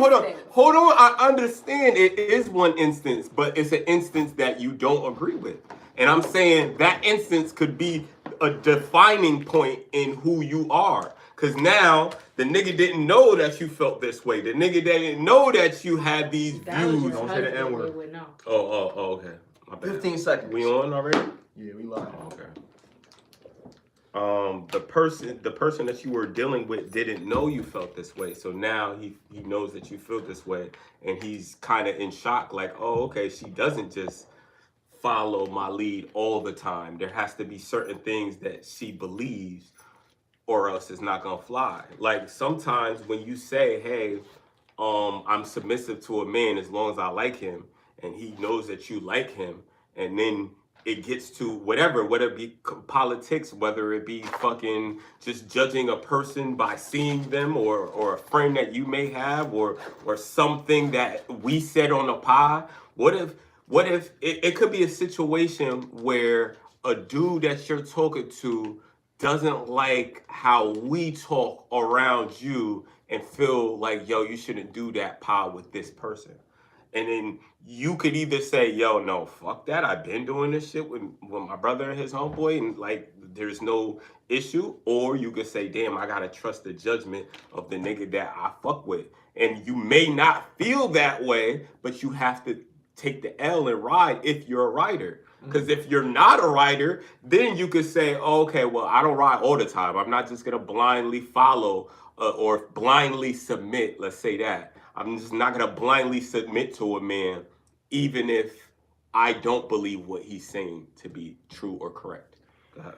Hold on. I understand it is one instance, but it's an instance that you don't agree with. And I'm saying that instance could be a defining point in who you are. Because now the nigga didn't know that you felt this way. The nigga didn't know that you had these views. Don't say the N word. Oh, okay. My bad. 15 seconds. We on already? Yeah, we live. Okay. The person that you were dealing with didn't know you felt this way. So now he knows that you feel this way, and he's kind of in shock, like, oh, okay, she doesn't just follow my lead all the time. There has to be certain things that she believes, or else it's not gonna fly. Like sometimes when you say, hey, I'm submissive to a man as long as I like him, and he knows that you like him, and then it gets to whatever, whether it be politics, whether it be fucking just judging a person by seeing them, or a friend that you may have, or something that we said on the pod. What if it could be a situation where a dude that you're talking to doesn't like how we talk around you and feel like, yo, you shouldn't do that pod with this person. And then you could either say, yo, no, fuck that. I've been doing this shit with my brother and his homeboy, and like, there's no issue. Or you could say, damn, I gotta trust the judgment of the nigga that I fuck with. And you may not feel that way, but you have to take the L and ride if you're a writer. Because if you're not a writer, then you could say, oh, okay, well, I don't ride all the time. I'm not just gonna blindly follow or blindly submit, let's say that. I'm just not gonna blindly submit to a man, even if I don't believe what he's saying to be true or correct. Go ahead.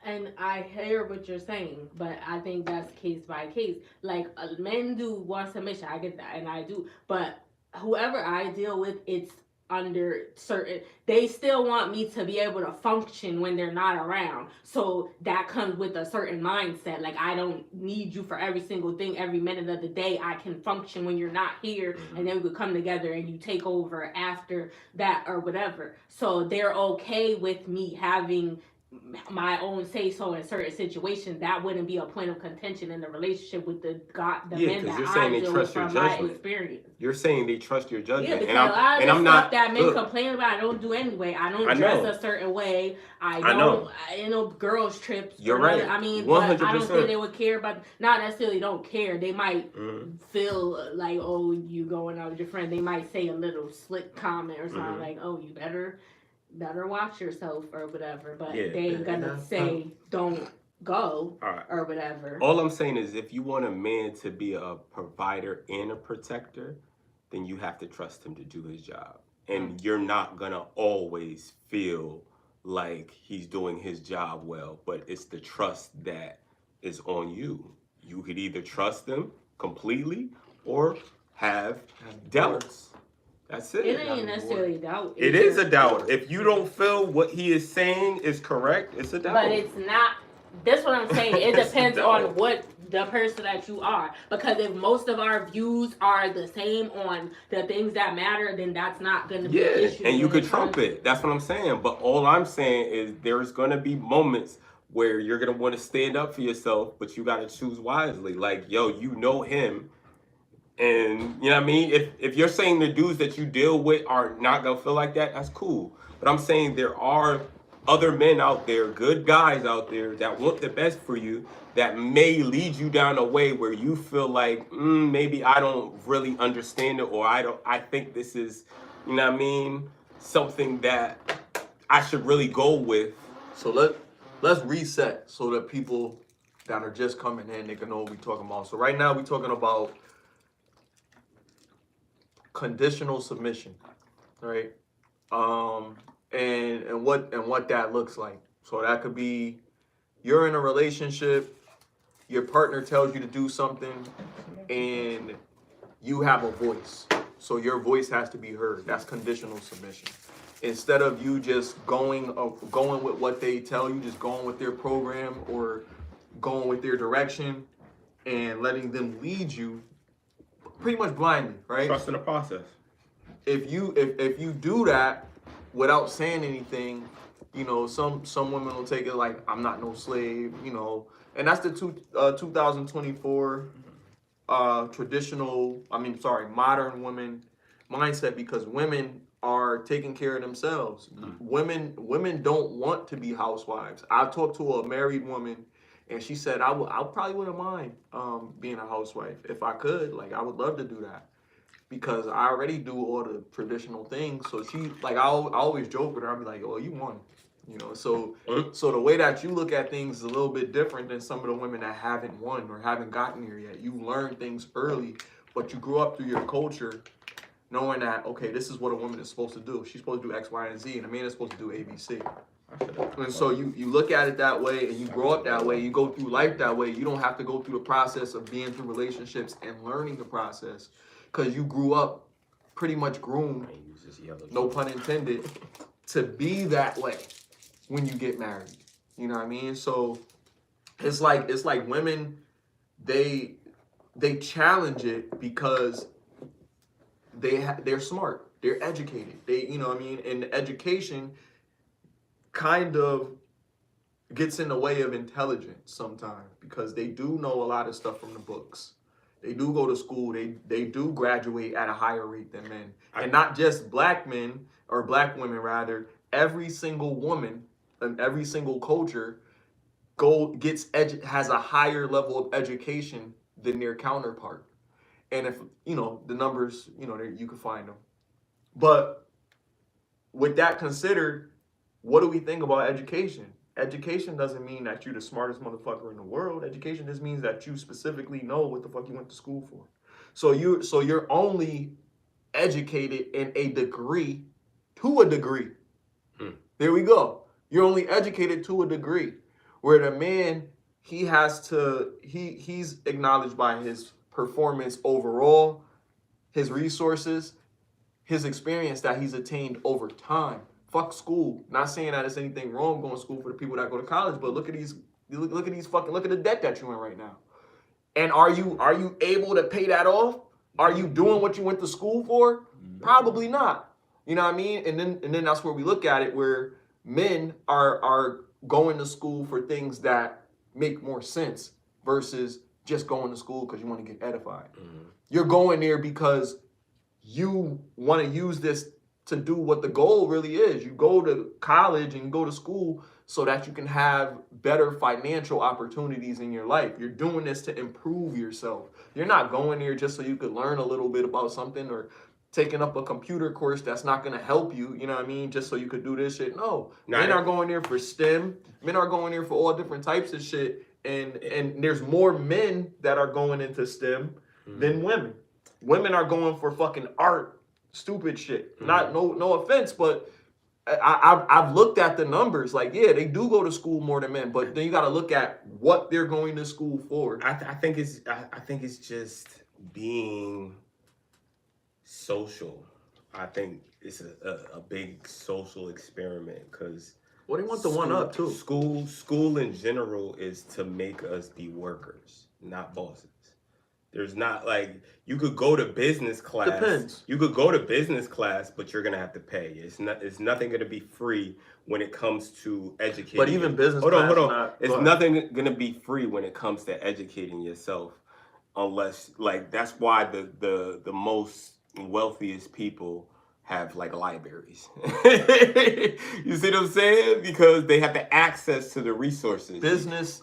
And I hear what you're saying, but I think that's case by case. Like, men do want submission, I get that, and I do. But whoever I deal with, it's under certain, they still want me to be able to function when they're not around. So that comes with a certain mindset. Like, I don't need you for every single thing every minute of the day. I can function when you're not here, and then we could come together and you take over after that or whatever. So they're okay with me having my own say so in certain situations. That wouldn't be a point of contention in the relationship with the men that I deal with from my experience. You're saying they trust your judgment. Yeah, because a lot of the stuff that men complain about, I don't do anyway. I don't dress a certain way. I know girls trips. You're right. I mean, 100%. but I don't think they would care about. Not necessarily don't care. They might feel like, oh, you going out with your friend. They might say a little slick comment or something like, oh, you better watch yourself or whatever, but they ain't gonna say don't go or whatever. All I'm saying is, if you want a man to be a provider and a protector, then you have to trust him to do his job. And you're not gonna always feel like he's doing his job well, but it's the trust that is on you. You could either trust him completely or have doubts. That's it. It ain't necessarily a doubt. It is a doubt. If you don't feel what he is saying is correct, it's a doubt. But it's not. That's what I'm saying. It depends on what the person that you are. Because if most of our views are the same on the things that matter, then that's not going to be an issue. And you could trump it. That's what I'm saying. But all I'm saying is there's going to be moments where you're going to want to stand up for yourself, but you got to choose wisely. Like, yo, you know him. And you know what I mean? If you're saying the dudes that you deal with are not gonna feel like that, that's cool. But I'm saying there are other men out there, good guys out there that want the best for you, that may lead you down a way where you feel like maybe I don't really understand it, or I think this is, you know what I mean, something that I should really go with. So let's reset so that people that are just coming in, they can know what we're talking about. So right now we're talking about conditional submission, right? And what that looks like. So that could be you're in a relationship, your partner tells you to do something, and you have a voice. So your voice has to be heard. That's conditional submission. Instead of you just going with what they tell you, just going with their program or going with their direction and letting them lead you pretty much blindly, right? Trust in the process. If you do that without saying anything, you know, some women will take it like, I'm not no slave, you know, and that's the 2024 modern women mindset, because women are taking care of themselves. Women don't want to be housewives. I talked to a married woman, and she said, I probably wouldn't mind being a housewife if I could. Like, I would love to do that because I already do all the traditional things. So she, like, I always joke with her. I'll be like, oh, you won. You know, so the way that you look at things is a little bit different than some of the women that haven't won or haven't gotten here yet. You learn things early, but you grew up through your culture knowing that, okay, this is what a woman is supposed to do. She's supposed to do X, Y, and Z, and a man is supposed to do A, B, C. And so you look at it that way, and you grow up that way, you go through life that way. You don't have to go through the process of being through relationships and learning the process, because you grew up pretty much groomed, no pun intended, to be that way when you get married. You know what I mean? So it's like women, they challenge it because they're smart, they're educated, they, you know what I mean, and education kind of gets in the way of intelligence sometimes, because they do know a lot of stuff from the books. They do go to school, they do graduate at a higher rate than men. And not just black men, or black women rather, every single woman in every single culture has a higher level of education than their counterpart. And if, you know, the numbers, you know, you can find them. But with that considered, what do we think about education? Education doesn't mean that you're the smartest motherfucker in the world. Education just means that you specifically know what the fuck you went to school for. So you're only educated in a degree, to a degree. There we go. You're only educated to a degree. Where the man, he's acknowledged by his performance overall, his resources, his experience that he's attained over time. Fuck school. Not saying that there's anything wrong going to school for the people that go to college, but look at the debt that you're in right now. And are you able to pay that off? Are you doing what you went to school for? Probably not. You know what I mean? And then that's where we look at it, where men are going to school for things that make more sense versus just going to school because you want to get edified. You're going there because you want to use this to do what the goal really is. You go to college and you go to school so that you can have better financial opportunities in your life. You're doing this to improve yourself. You're not going there just so you could learn a little bit about something, or taking up a computer course that's not going to help you, you know what I mean, just so you could do this shit. No. Men are going there for STEM. Men are going there for all different types of shit. And there's more men that are going into STEM than women. Women are going for fucking art, stupid shit. No offense, but I've looked at the numbers. Like, yeah, they do go to school more than men, but then you got to look at what they're going to school for. I think it's just being social. I think it's a big social experiment, because well, they want the one up too. School in general is to make us be workers, not bosses. There's not, like, you could go to business class. Depends. You could go to business class, but you're gonna have to pay. It's nothing gonna be free when it comes to educating. But even business hold class, on. It's nothing gonna be free when it comes to educating yourself, unless, like, that's why the most wealthiest people have, like, libraries. You see what I'm saying? Because they have the access to the resources. Business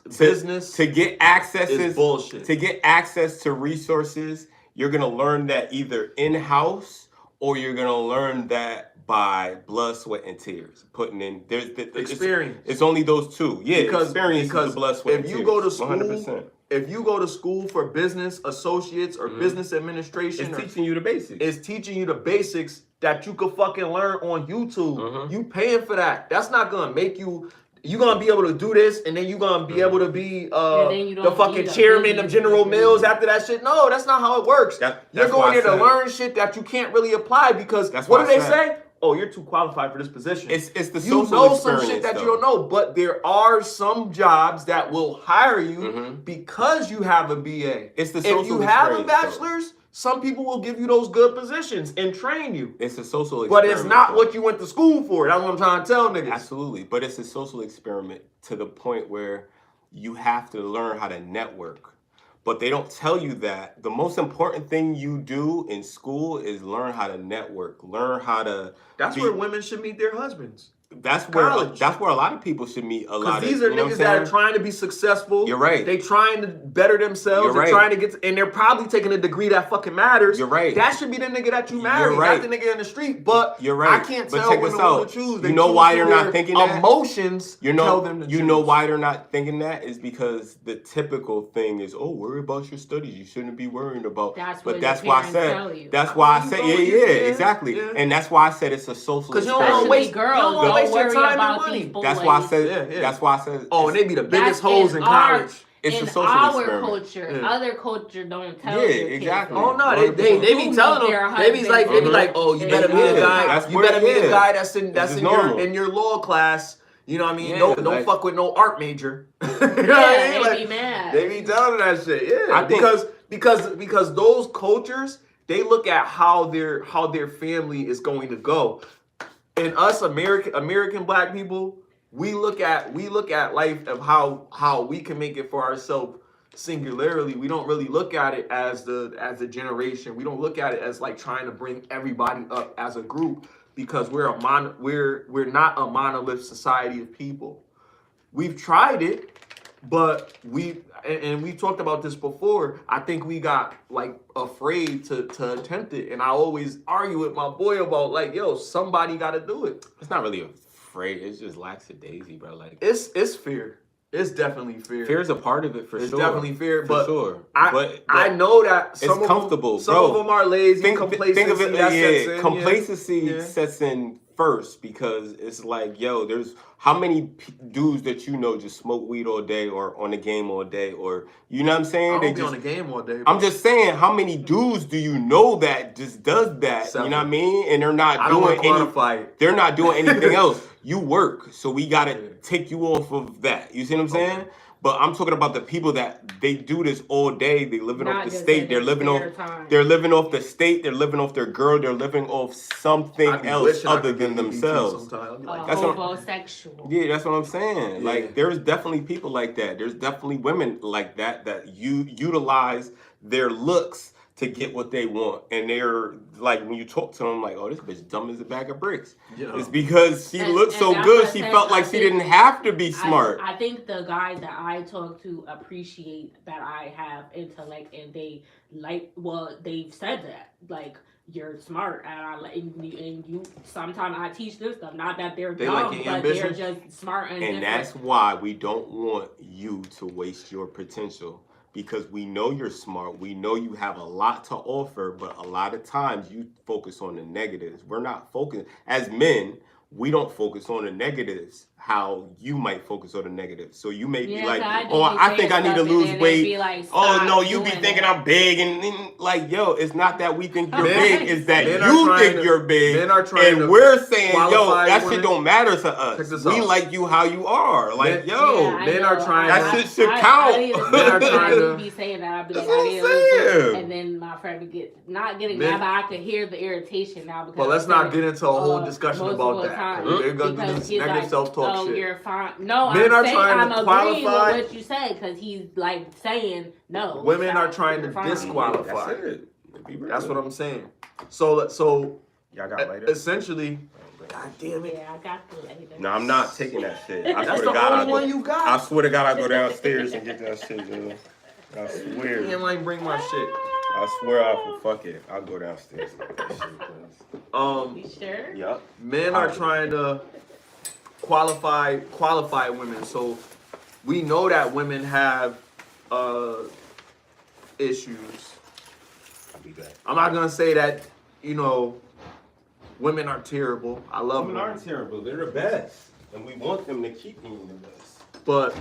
to get access is bullshit. To get access to resources, you're gonna learn that either in-house, or you're gonna learn that by blood, sweat, and tears. Putting in experience. It's only those two. Yeah, because the blood, sweat, and tears. If you go to school, 100%. If you go to school for business associates or business administration, it's teaching you the basics. It's teaching you the basics that you could fucking learn on YouTube. You paying for that. That's not gonna make you. You're gonna be able to do this, and then you're gonna be able to be the fucking chairman of General Mills after that shit. No, that's not how it works. You're going there to learn shit that you can't really apply, because what do they say? Oh, you're too qualified for this position. It's the social you know experience, some shit that though. you don't know, but there are some jobs that will hire you because you have a BA. It's the social If you have a experience, bachelor's, some people will give you those good positions and train you. It's a social But experiment. it's not what you went to school for. That's what I'm trying to tell niggas. Absolutely. But it's a social experiment to the point where you have to learn how to network. But they don't tell you that the most important thing you do in school is learn how to network, learn how to. That's where women should meet their husbands. That's College. where a lot of people should meet a lot of. Because these are niggas that are trying to be successful. You're right. They trying to better themselves. You're They're right. trying to get, and they're probably taking a degree that fucking matters. You're right. That should be the nigga that you marry, You're right. not the nigga in the street. But you're right. I can't but tell check women this out. what to choose. They You know choose why through they're not their thinking that? Emotions tell them to You choose. know why they're not thinking that is because the typical thing is, oh, worry about your studies. You shouldn't be worrying about. That's but what that's your why I parents said. tell you. That's why I said. Yeah, exactly. Yeah. And that's why I said it's a social. Because you don't experiment. want to waste, girls you don't want to waste your worry time about and money. these boys. That's why I said. Yeah. That's why I said. Oh, and they be the biggest hoes in our- college. It's in a social our experiment. culture, Yeah. other culture don't tell Yeah, their kids exactly. that. Oh no, they be telling them. They be like, oh, you better be Yeah, the guy. that's You where better it be the is. guy that's in It's in your law class. You know what I mean? Yeah, Don't like- fuck with no art major. You know what I mean? Yeah, Like, they be mad. They be telling them that shit. Yeah, I think- because those cultures, they look at how their family is going to go. And us American black people, we look at life of how we can make it for ourselves singularly. We don't really look at it as a generation. We don't look at it as like trying to bring everybody up as a group, because we're not a monolith society of people. We've tried it, but we talked about this before. I think we got like afraid to attempt it, and I always argue with my boy about like, yo, somebody got to do it. It's not really afraid. It's just lackadaisy, bro. Like It's fear. It's definitely fear. fear is a part of it for It's sure. definitely fear, for but sure. I know that some it's of comfortable, them, some bro. of them are lazy. Think Complacency of it. that sets in, Complacency yeah. sets in first, because it's like, yo, there's how many dudes that you know just smoke weed all day or on the game all day, or you know what I'm saying? I They don't be just, on the game all day. I'm just saying, how many dudes do you know that just does that? Seven. You know what I mean? And they're not I don't doing want to quantify it. They're not doing anything else. You work, so we gotta Yeah. take you off of that. You see what I'm saying? Okay. But I'm talking about the people that they do this all day. They living Not off the just state. in They're their living off. spare time. They're living off the state. They're living off their girl. They're living off something I be else wishing I other could than get EBT themselves. sometime. I'd be like, That's what- homosexual. Yeah, that's what I'm saying. Yeah. Like, there's definitely people like that. There's definitely women like that you utilize their looks to get what they want, and they're like, when you talk to them, like, oh, this bitch dumb as a bag of bricks. Yeah. It's because she And- looked and so that's good, what I she said, felt like I she think- didn't have to be smart. I think the guys that I talk to appreciate that I have intellect, and they like. Well, they've said that, like, you're smart, and I like, and you. Sometimes I teach them stuff. Not that they're They dumb, like your but they're ambition? just smart and And different. that's why we don't want you to waste your potential, because we know you're smart. We know you have a lot to offer, but a lot of times you focus on the negatives. We're not focused. As men, we don't focus on the negatives how you might focus on the negatives. So you may be Yeah, like, so I do oh, be I think I saying need to stuff, and lose then they weight. be like, Oh "Stop no, you be doing thinking that." I'm big, and then, like, yo, it's not that we think you're Men- big, it's that men are you trying think to- you're big, men are trying and to we're saying, yo, qualify that women. shit don't matter to Check us. this We out. like you how you are. Like, Men- yo, Yeah, I men know. are trying That to- shit should count. Men are trying I to- would be saying that. I'd be That's like, what I I'm didn't lose saying. weight, and then my friend would get not getting Men- mad, but I could hear the irritation now because. But let's not get into a whole discussion multiple about that. times, 'Cause They're gonna do because this he's negative like, self-talk oh, shit. you're fine. No, Men I'm are saying, trying to I'm agreeing qualify- with what you said, because he's like saying no. Women stop, are trying you're to fine. disqualify. That's it. Be real. That's what I'm saying. So Y'all got later? essentially, God damn it. Yeah, I got the later. No, I'm not taking that shit. I That's swear the to God, only one you I got. swear to God, I go downstairs and get that shit, dude. I swear. Damn, I ain't bring my shit. I swear I fuck it. I'll go downstairs and get that shit, You sure? Yup. Men are trying to qualify women. So we know that women have issues. I'll be back. I'm not gonna say that, women are terrible. I love Women women. aren't terrible. They're the best. And we want them to keep being the best. But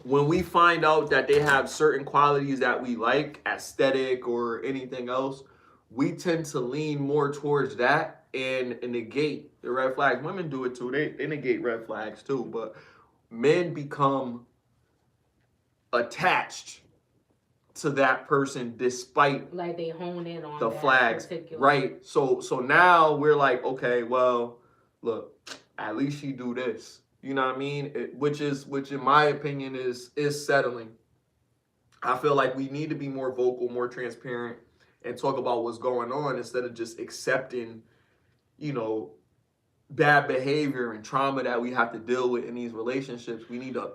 when we find out that they have certain qualities that we like, aesthetic or anything else, we tend to lean more towards that and negate the red flags. Women do it too. They negate red flags too. But men become attached to that person despite Like they hone in on the that flags, particular. right? So now we're like, okay, well, look, at least she do this. You know what I mean? Which in my opinion is settling. I feel like we need to be more vocal, more transparent, and talk about what's going on instead of just accepting, you know, bad behavior and trauma that we have to deal with in these relationships. We need to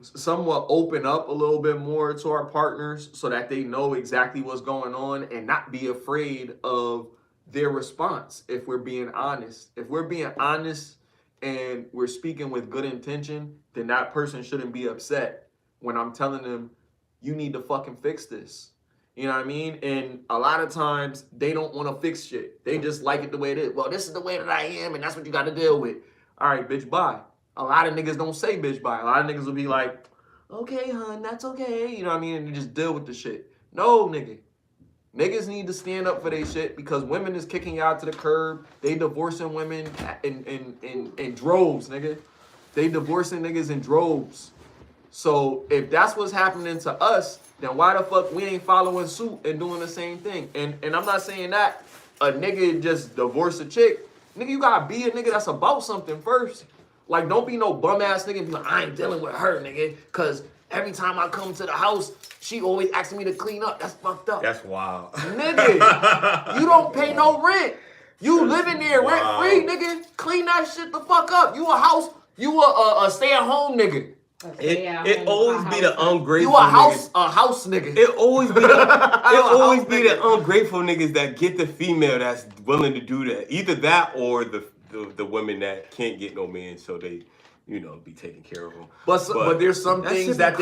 somewhat open up a little bit more to our partners so that they know exactly what's going on and not be afraid of their response. If we're being honest, and we're speaking with good intention, then that person shouldn't be upset when I'm telling them, you need to fucking fix this. You know what I mean? And a lot of times they don't want to fix shit. They just like it the way it is. Well, this is the way that I am, and that's what you got to deal with. All right, bitch, bye. A lot of niggas don't say bitch bye. A lot of niggas will be like, okay, hun, that's okay. You know what I mean? And you just deal with the shit. No, nigga. Niggas need to stand up for their shit because women is kicking y'all to the curb. They divorcing women in droves, nigga. They divorcing niggas in droves. So if that's what's happening to us, then why the fuck we ain't following suit and doing the same thing? And I'm not saying that a nigga just divorce a chick. Nigga, you gotta be a nigga that's about something first. Like, don't be no bum ass nigga and be like, I ain't dealing with her, nigga, cause every time I come to the house, she always asking me to clean up. That's fucked up. That's wild. Nigga, you don't pay no rent. You living there rent free, nigga. Clean that shit the fuck up. You a stay-at-home nigga. It always be the ungrateful. You a house nigga. It always be the ungrateful niggas that get the female that's willing to do that. Either that or the women that can't get no man, so they, you know, be taking care of them. But there's some things that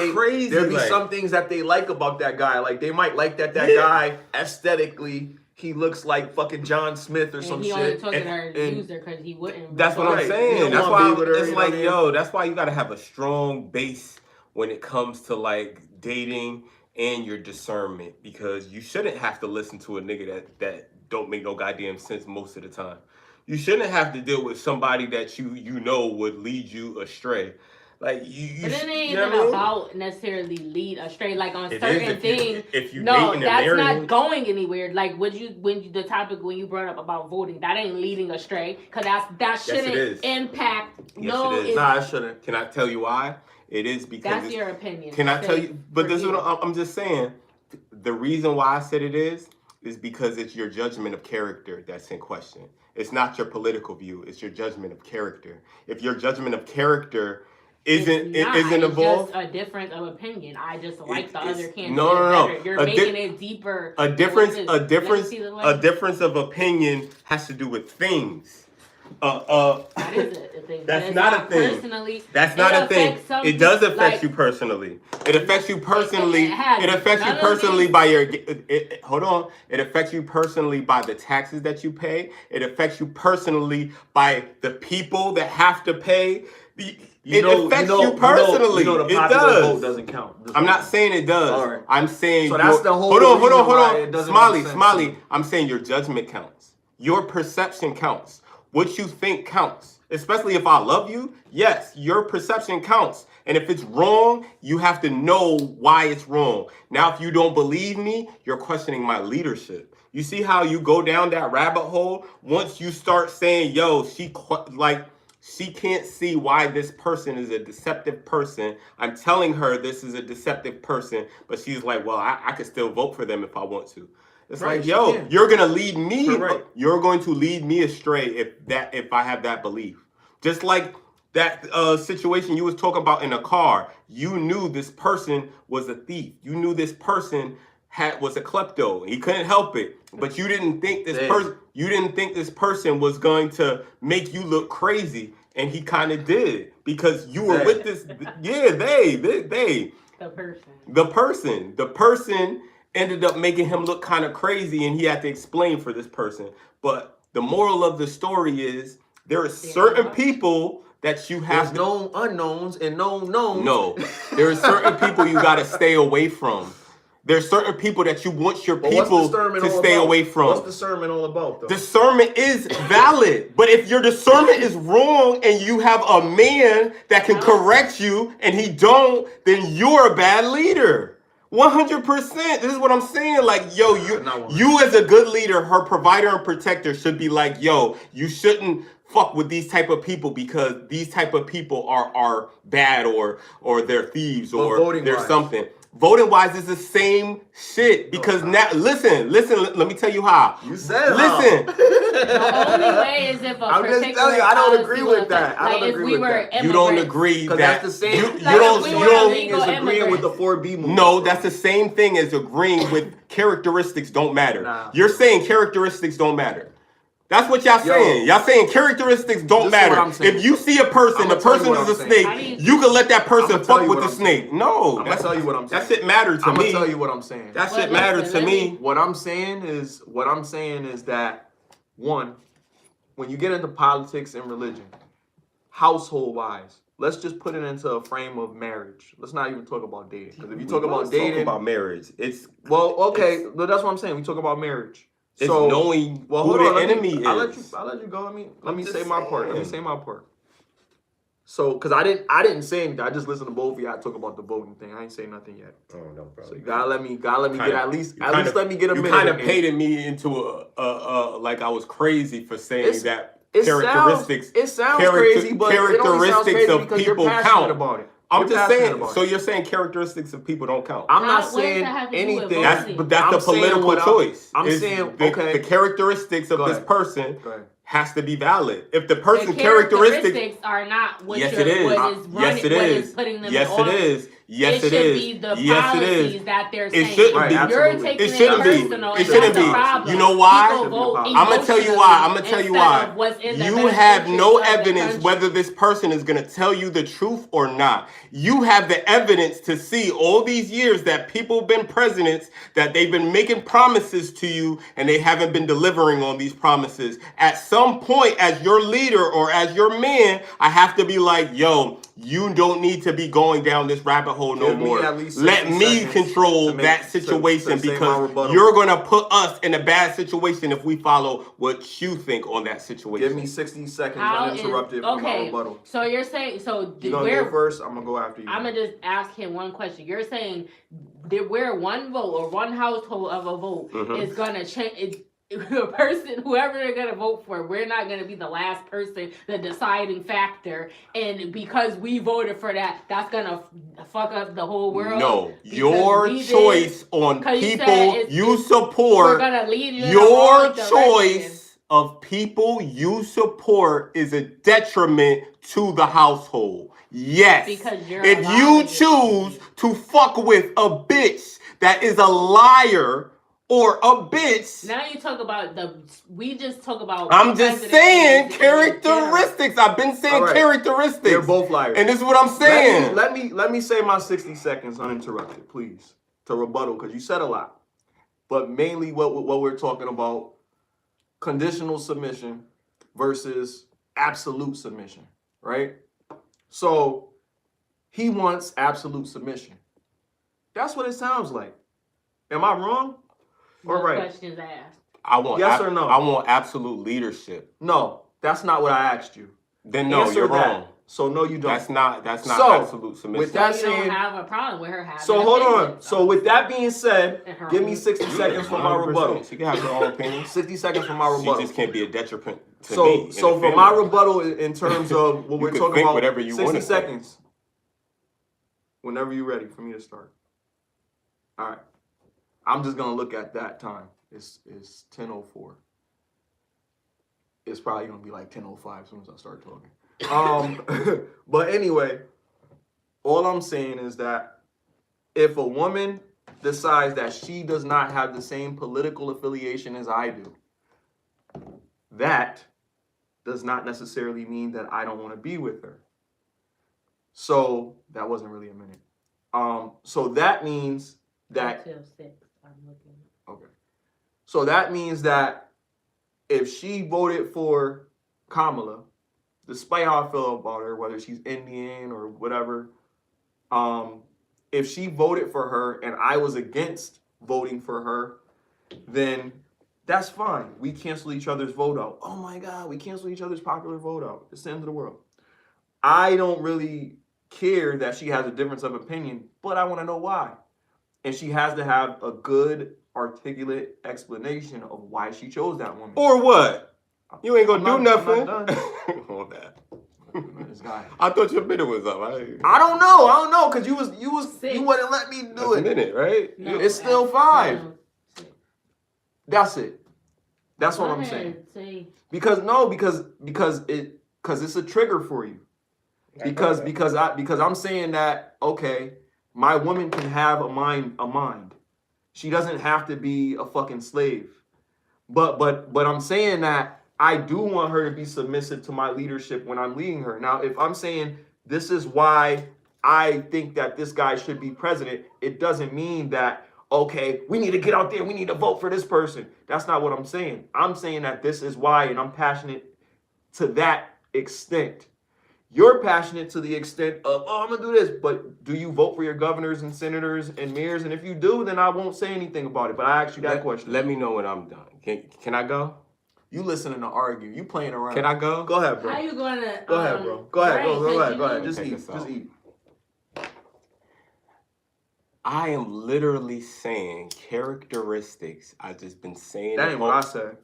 some things that they like about that guy. Like they might like that guy aesthetically. He looks like fucking John Smith or some shit. He only took her and used her because he wouldn't. That's what I'm saying. That's why it's like, yo, that's why you gotta have a strong base when it comes to like dating and your discernment, because you shouldn't have to listen to a nigga that don't make no goddamn sense most of the time. You shouldn't have to deal with somebody that you know would lead you astray. Like you, but it ain't even about necessarily lead astray. Like on certain things, if you no, that's not going anywhere. Like the topic when you brought up about voting, that ain't leading astray, because that shouldn't impact. Yes, no, it is. Nah, it shouldn't. Can I tell you why? It is because that's your opinion. Can I tell you? But this is what I'm just saying. The reason why I said it is because it's your judgment of character that's in question. It's not your political view. It's your judgment of character. If your judgment of character isn't involved, just a difference of opinion. I just like the other candidate. No. You're making it deeper. A difference of opinion has to do with things. That is a thing. That's not a thing. Personally, that's not a thing. It does affect you personally. It affects you personally. It affects you personally by your. Hold on. It affects you personally by the taxes that you pay. It affects you personally by the people that have to pay. It affects you personally. The popular vote doesn't count. I'm not saying it does. All right. I'm saying. So that's the whole. Hold on. Smiley. I'm saying your judgment counts. Your perception counts. What you think counts. Especially if I love you, yes, your perception counts. And if it's wrong, you have to know why it's wrong. Now, if you don't believe me, you're questioning my leadership. You see how you go down that rabbit hole? Once you start saying, yo, she can't see why this person is a deceptive person. I'm telling her this is a deceptive person, but she's like, well, I could still vote for them if I want to. It's right, like, yo, you're gonna lead me. Right. You're going to lead me astray if I have that belief. Just like that situation you was talking about in a car. You knew this person was a thief. You knew this person was a klepto. He couldn't help it, but you didn't think this person. You didn't think this person was going to make you look crazy, and he kind of did because you were with this. Yeah, they. The person ended up making him look kind of crazy, and he had to explain for this person. But the moral of the story is there are certain people that you have. There's known unknowns and known knowns. No, there are certain people you got to stay away from. There's certain people that you want your people to stay away from. What's discernment all about, though? Discernment is valid, but if your discernment is wrong and you have a man that can correct you and he don't, then you're a bad leader. 100%. This is what I'm saying. Like, yo, you as a good leader, her provider and protector should be like, yo, you shouldn't fuck with these type of people because these type of people are bad or they're thieves or they're something. Voting wise is the same shit because now listen, let me tell you how. You said listen. The only way is if a I'm just particular telling you, I don't policy agree was with that. I like don't if agree we with were that. You don't immigrants. agree Because that that's the same. you Like don't if we you were don't illegal is agreeing with the 4B movement. No, that's the same thing as agreeing with characteristics don't matter. Nah. You're saying characteristics don't matter. That's what y'all saying. Y'all saying characteristics don't matter. If you see a person, the person is a snake, you can let that person fuck with the snake. No, I'm gonna tell you what I'm saying. That shit matter to me. I'm gonna tell you what I'm saying. That shit matter to me. What I'm saying is that one, when you get into politics and religion, household wise, let's just put it into a frame of marriage. Let's not even talk about dating. Because if you talk about dating, talk about marriage, it's okay. But that's what I'm saying. We talk about marriage. It's knowing who the enemy is. I'll let you go. Let me say my part. Let me say my part. So, because I didn't say anything. I just listened to both of y'all talk about the voting thing. I ain't say nothing yet. Oh no, bro. So you gotta let me get at least let me get a minute. You kind of painted me into a like I was crazy for saying that characteristics. It sounds crazy, but characteristics of people count. About it. I'm just saying. So you're saying characteristics of people don't count. I'm not saying anything. But that's the political choice. I'm saying okay. The characteristics of this person has to be valid. If the person characteristics are not what yes, it is. Yes, it is. Yes, it is. Yes, it is. Be the yes, it is. That they're saying. It shouldn't be. You're taking it shouldn't be. personal. It shouldn't be. You know why? I'm gonna tell you why. You have no evidence whether this person is gonna tell you the truth or not. You have the evidence to see all these years that people have been presidents, that they've been making promises to you and they haven't been delivering on these promises. At some point, as your leader or as your man, I have to be like, yo, you don't need to be going down this rabbit hole no more. Let me control that situation because you're going to put us in a bad situation if we follow what you think on that situation. Give me 60 seconds uninterrupted for my rebuttal. So you're saying, you gonna go first? I'm going to go after you. I'm going to just ask him one question. You're saying that where one vote or one household of a vote is going to change... The person, whoever they're gonna vote for, we're not gonna be the last person, the deciding factor, and because we voted for that, that's gonna fuck up the whole world. No, your choice on people you support. We're gonna lead you your choice of people you support is a detriment to the household. Yes, because if you choose to fuck with a bitch that is a liar. Or a bitch. Now you talk about we just talk about. I'm just saying characteristics. I've been saying characteristics. They're both liars. And this is what I'm saying. Let me say my 60 seconds uninterrupted, please, to rebuttal, because you said a lot. But mainly what we're talking about, conditional submission versus absolute submission, right? So he wants absolute submission. That's what it sounds like. Am I wrong? No questions asked. I want yes or no. I want absolute leadership. No, that's not what I asked you. Then no, you're wrong. So no, you don't. That's not absolute submission. With that you saying, don't have a problem with her having. So hold on. So with that being said, give me 60 seconds for my rebuttal. She can have her own opinion. 60 seconds for my rebuttal. She just can't be a detriment to me. So for my rebuttal, in terms of what we're talking about, whatever you 60 seconds. Whenever you're ready for me to start. All right. I'm just gonna look at that time. It's 10:04. It's probably gonna be like 10:05 as soon as I start talking. But anyway, all I'm saying is that if a woman decides that she does not have the same political affiliation as I do, that does not necessarily mean that I don't want to be with her. So that wasn't really a minute. So that means that. Okay. So that means that if she voted for Kamala, despite how I feel about her, whether she's Indian or whatever, if she voted for her and I was against voting for her, then that's fine. We cancel each other's vote out. Oh my God, we cancel each other's popular vote out. It's the end of the world. I don't really care that she has a difference of opinion, but I want to know why. And she has to have a good, articulate explanation of why she chose that woman. Or what? You ain't gonna do nothing. I'm not done. On that. This guy. I thought your minute was up. I don't know, cause you wouldn't let me do That's it. a minute, right? No, It's still 5. No. That's it. That's what Go I'm ahead, saying. say. Because it's a trigger for you. Because I'm saying that, okay, my woman can have a mind. She doesn't have to be a fucking slave. But I'm saying that I do want her to be submissive to my leadership when I'm leading her. Now, if I'm saying this is why I think that this guy should be president, it doesn't mean that, okay, we need to get out there, we need to vote for this person. That's not what I'm saying. I'm saying that this is why, and I'm passionate to that extent. You're passionate to the extent of, oh, I'm gonna do this, but do you vote for your governors and senators and mayors? And if you do, then I won't say anything about it. But I asked you that question. Let me know when I'm done. Can I go? You listening to argue. You playing around. Can I go? Go ahead, bro. How you gonna? Go ahead, bro. Go ahead. Right, Go ahead. Just Take eat. us out. Just eat. I am literally saying characteristics. I've just been saying. That ain't what I said.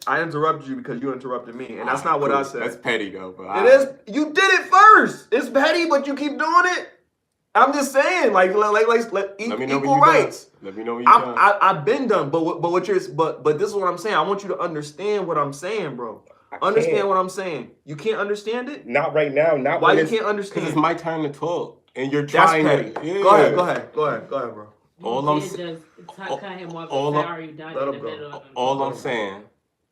I interrupted you because you interrupted me, and that's not what cool. I said. That's petty though, but It is. You did it first. It's petty, but you keep doing it. I'm just saying, let me know equal when you're rights. done. Let me know when you're done. I've been done, but this is what I'm saying. I want you to understand what I'm saying, bro. Understand what I'm saying. You can't understand it? Not right now. Not why when you can't understand. Because it's my turn to talk, and you're That's trying petty. to. Yeah. Go ahead, bro. All I'm saying. Cut him off. all Are you done let in him the go. middle of him? All I'm saying.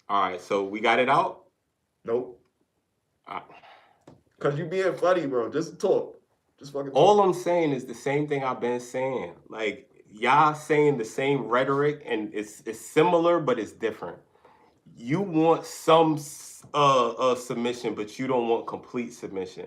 All right, so we got it out. Nope. Cause you being funny, bro. Just talk. Just fucking talk. All I'm saying is the same thing I've been saying. Like y'all saying the same rhetoric, and it's similar, but it's different. You want some submission, but you don't want complete submission.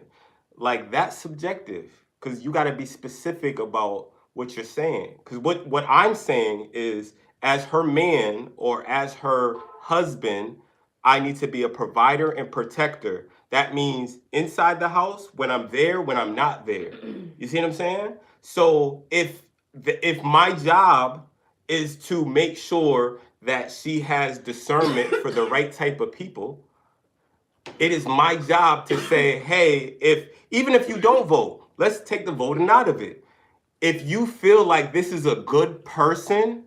Like that's subjective, because you got to be specific about what you're saying. Because what I'm saying is, as her man or as her husband, I need to be a provider and protector. That means inside the house, when I'm there, when I'm not there. You see what I'm saying? So if my job is to make sure that she has discernment for the right type of people, it is my job to say, hey, even if you don't vote, let's take the voting out of it. If you feel like this is a good person,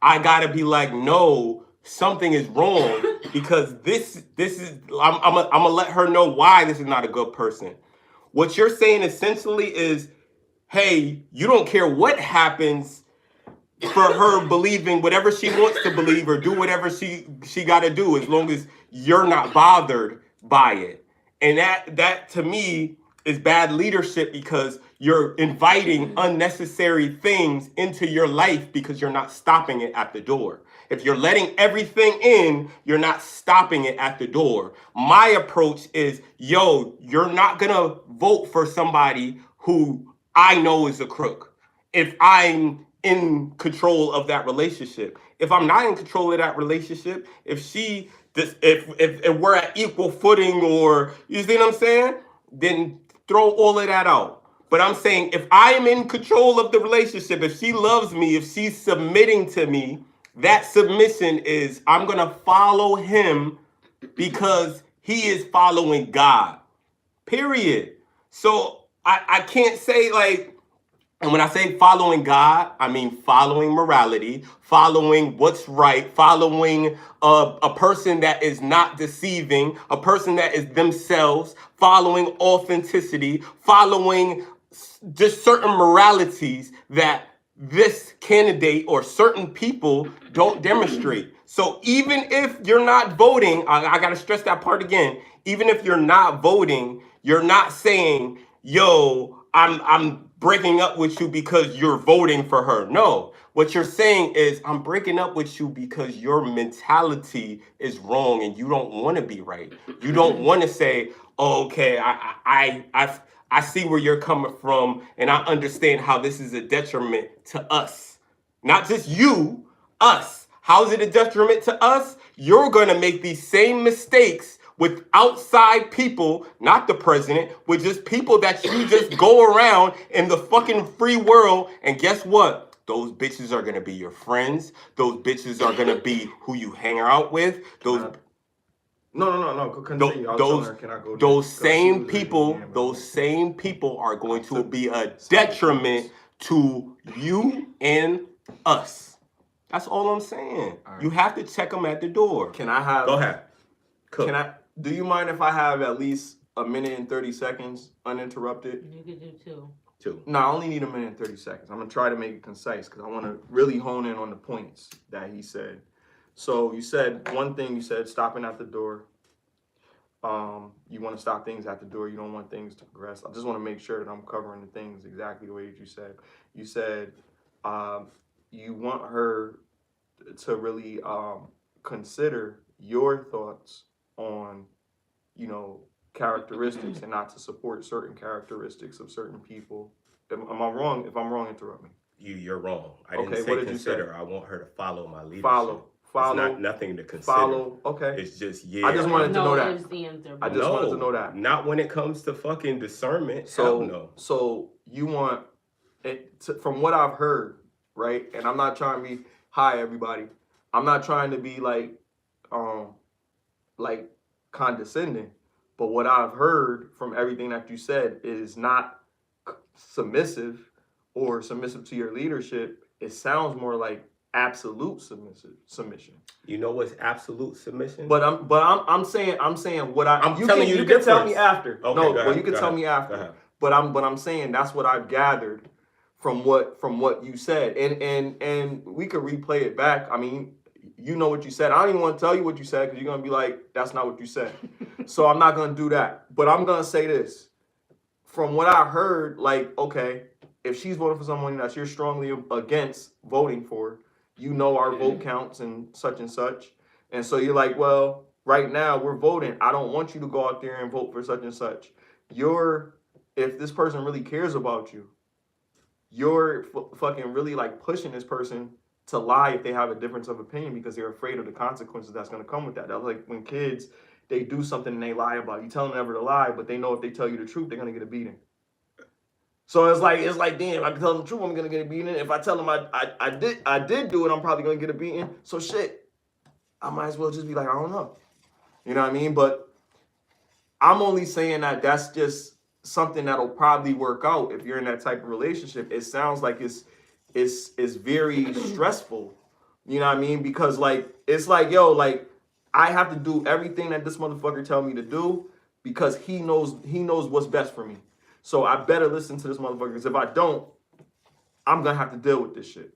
I gotta be like, no, something is wrong, because this is, I'm gonna let her know why this is not a good person. What you're saying essentially is, hey, you don't care what happens for her believing whatever she wants to believe or do whatever she gotta do, as long as you're not bothered by it. And that to me is bad leadership, because you're inviting unnecessary things into your life because you're not stopping it at the door. If you're letting everything in, you're not stopping it at the door. My approach is, yo, you're not gonna vote for somebody who I know is a crook if I'm in control of that relationship. If I'm not in control of that relationship, if we're at equal footing, or you see what I'm saying, then throw all of that out. But I'm saying, if I am in control of the relationship, if she loves me, if she's submitting to me, that submission is, I'm going to follow him because he is following God. Period. So I can't say like, and when I say following God, I mean following morality, following what's right, following a person that is not deceiving, a person that is themselves, following authenticity, following just certain moralities that this candidate or certain people don't demonstrate. So even if you're not voting, I got to stress that part again. Even if you're not voting, you're not saying, yo, I'm breaking up with you because you're voting for her. No, what you're saying is, I'm breaking up with you because your mentality is wrong and you don't want to be right. You don't want to say, oh, okay, I see where you're coming from, and I understand how this is a detriment to us. Not just you, us. How is it a detriment to us? You're going to make these same mistakes with outside people, not the president, with just people that you just go around in the fucking free world. And guess what? Those bitches are going to be your friends. Those bitches are going to be who you hang out with. No. Continue. I was telling her, can I go those next? 'Cause she same was raising people, her hand, but those I'm okay. same people are going to took be a some detriment notes. to you and us. That's all I'm saying. All right. You have to check them at the door. Can I have? Go ahead. Cook. Can I? Do you mind if I have at least a minute and 30 seconds uninterrupted? You could do 2. 2. No, I only need a minute and 30 seconds. I'm gonna try to make it concise because I want to really hone in on the points that he said. So you said one thing. You said stopping at the door. You want to stop things at the door. You don't want things to progress. I just want to make sure that I'm covering the things exactly the way that you said. You said you want her to really consider your thoughts on, you know, characteristics and not to support certain characteristics of certain people. Am I wrong? If I'm wrong, interrupt me. You're wrong. I didn't Okay, say what did you consider. say? I want her to follow my leadership. Follow. It's not nothing to consider. Follow. Okay. It's just, yeah. I just wanted to know that. Ifs, ands, or I buts. just wanted to know that. Not when it comes to fucking discernment. So Hell no. So you want it to, from what I've heard, right? And I'm not trying to be hi everybody. I'm not trying to be like condescending, but what I've heard from everything that you said is not submissive or submissive to your leadership. It sounds more like absolute submission. You know what's absolute submission? But I'm saying what I'm you telling can, you you the can tell me difference. after. Okay, No, go well ahead, you can go tell ahead, me go after. ahead. But I'm saying that's what I've gathered from what you said. And we could replay it back. I mean, you know what you said. I don't even want to tell you what you said because you're gonna be like, that's not what you said. So I'm not gonna do that. But I'm gonna say this. From what I heard, like, okay, if she's voting for someone that you're strongly against voting for, you know our vote counts and such. And so you're like, well, right now we're voting. I don't want you to go out there and vote for such and such. If this person really cares about you, you're fucking really like pushing this person to lie if they have a difference of opinion because they're afraid of the consequences that's going to come with that. That's like when kids, they do something and they lie about it. You tell them never to lie, but they know if they tell you the truth, they're going to get a beating. So it's like, damn, I can tell them the truth, I'm gonna get a beating. If I tell them I did do it, I'm probably gonna get a beating. So shit, I might as well just be like, I don't know. You know what I mean? But I'm only saying that that's just something that'll probably work out if you're in that type of relationship. It sounds like it's very stressful. You know what I mean? Because like it's like, yo, like I have to do everything that this motherfucker tell me to do because he knows what's best for me. So I better listen to this motherfucker because if I don't, I'm gonna have to deal with this shit.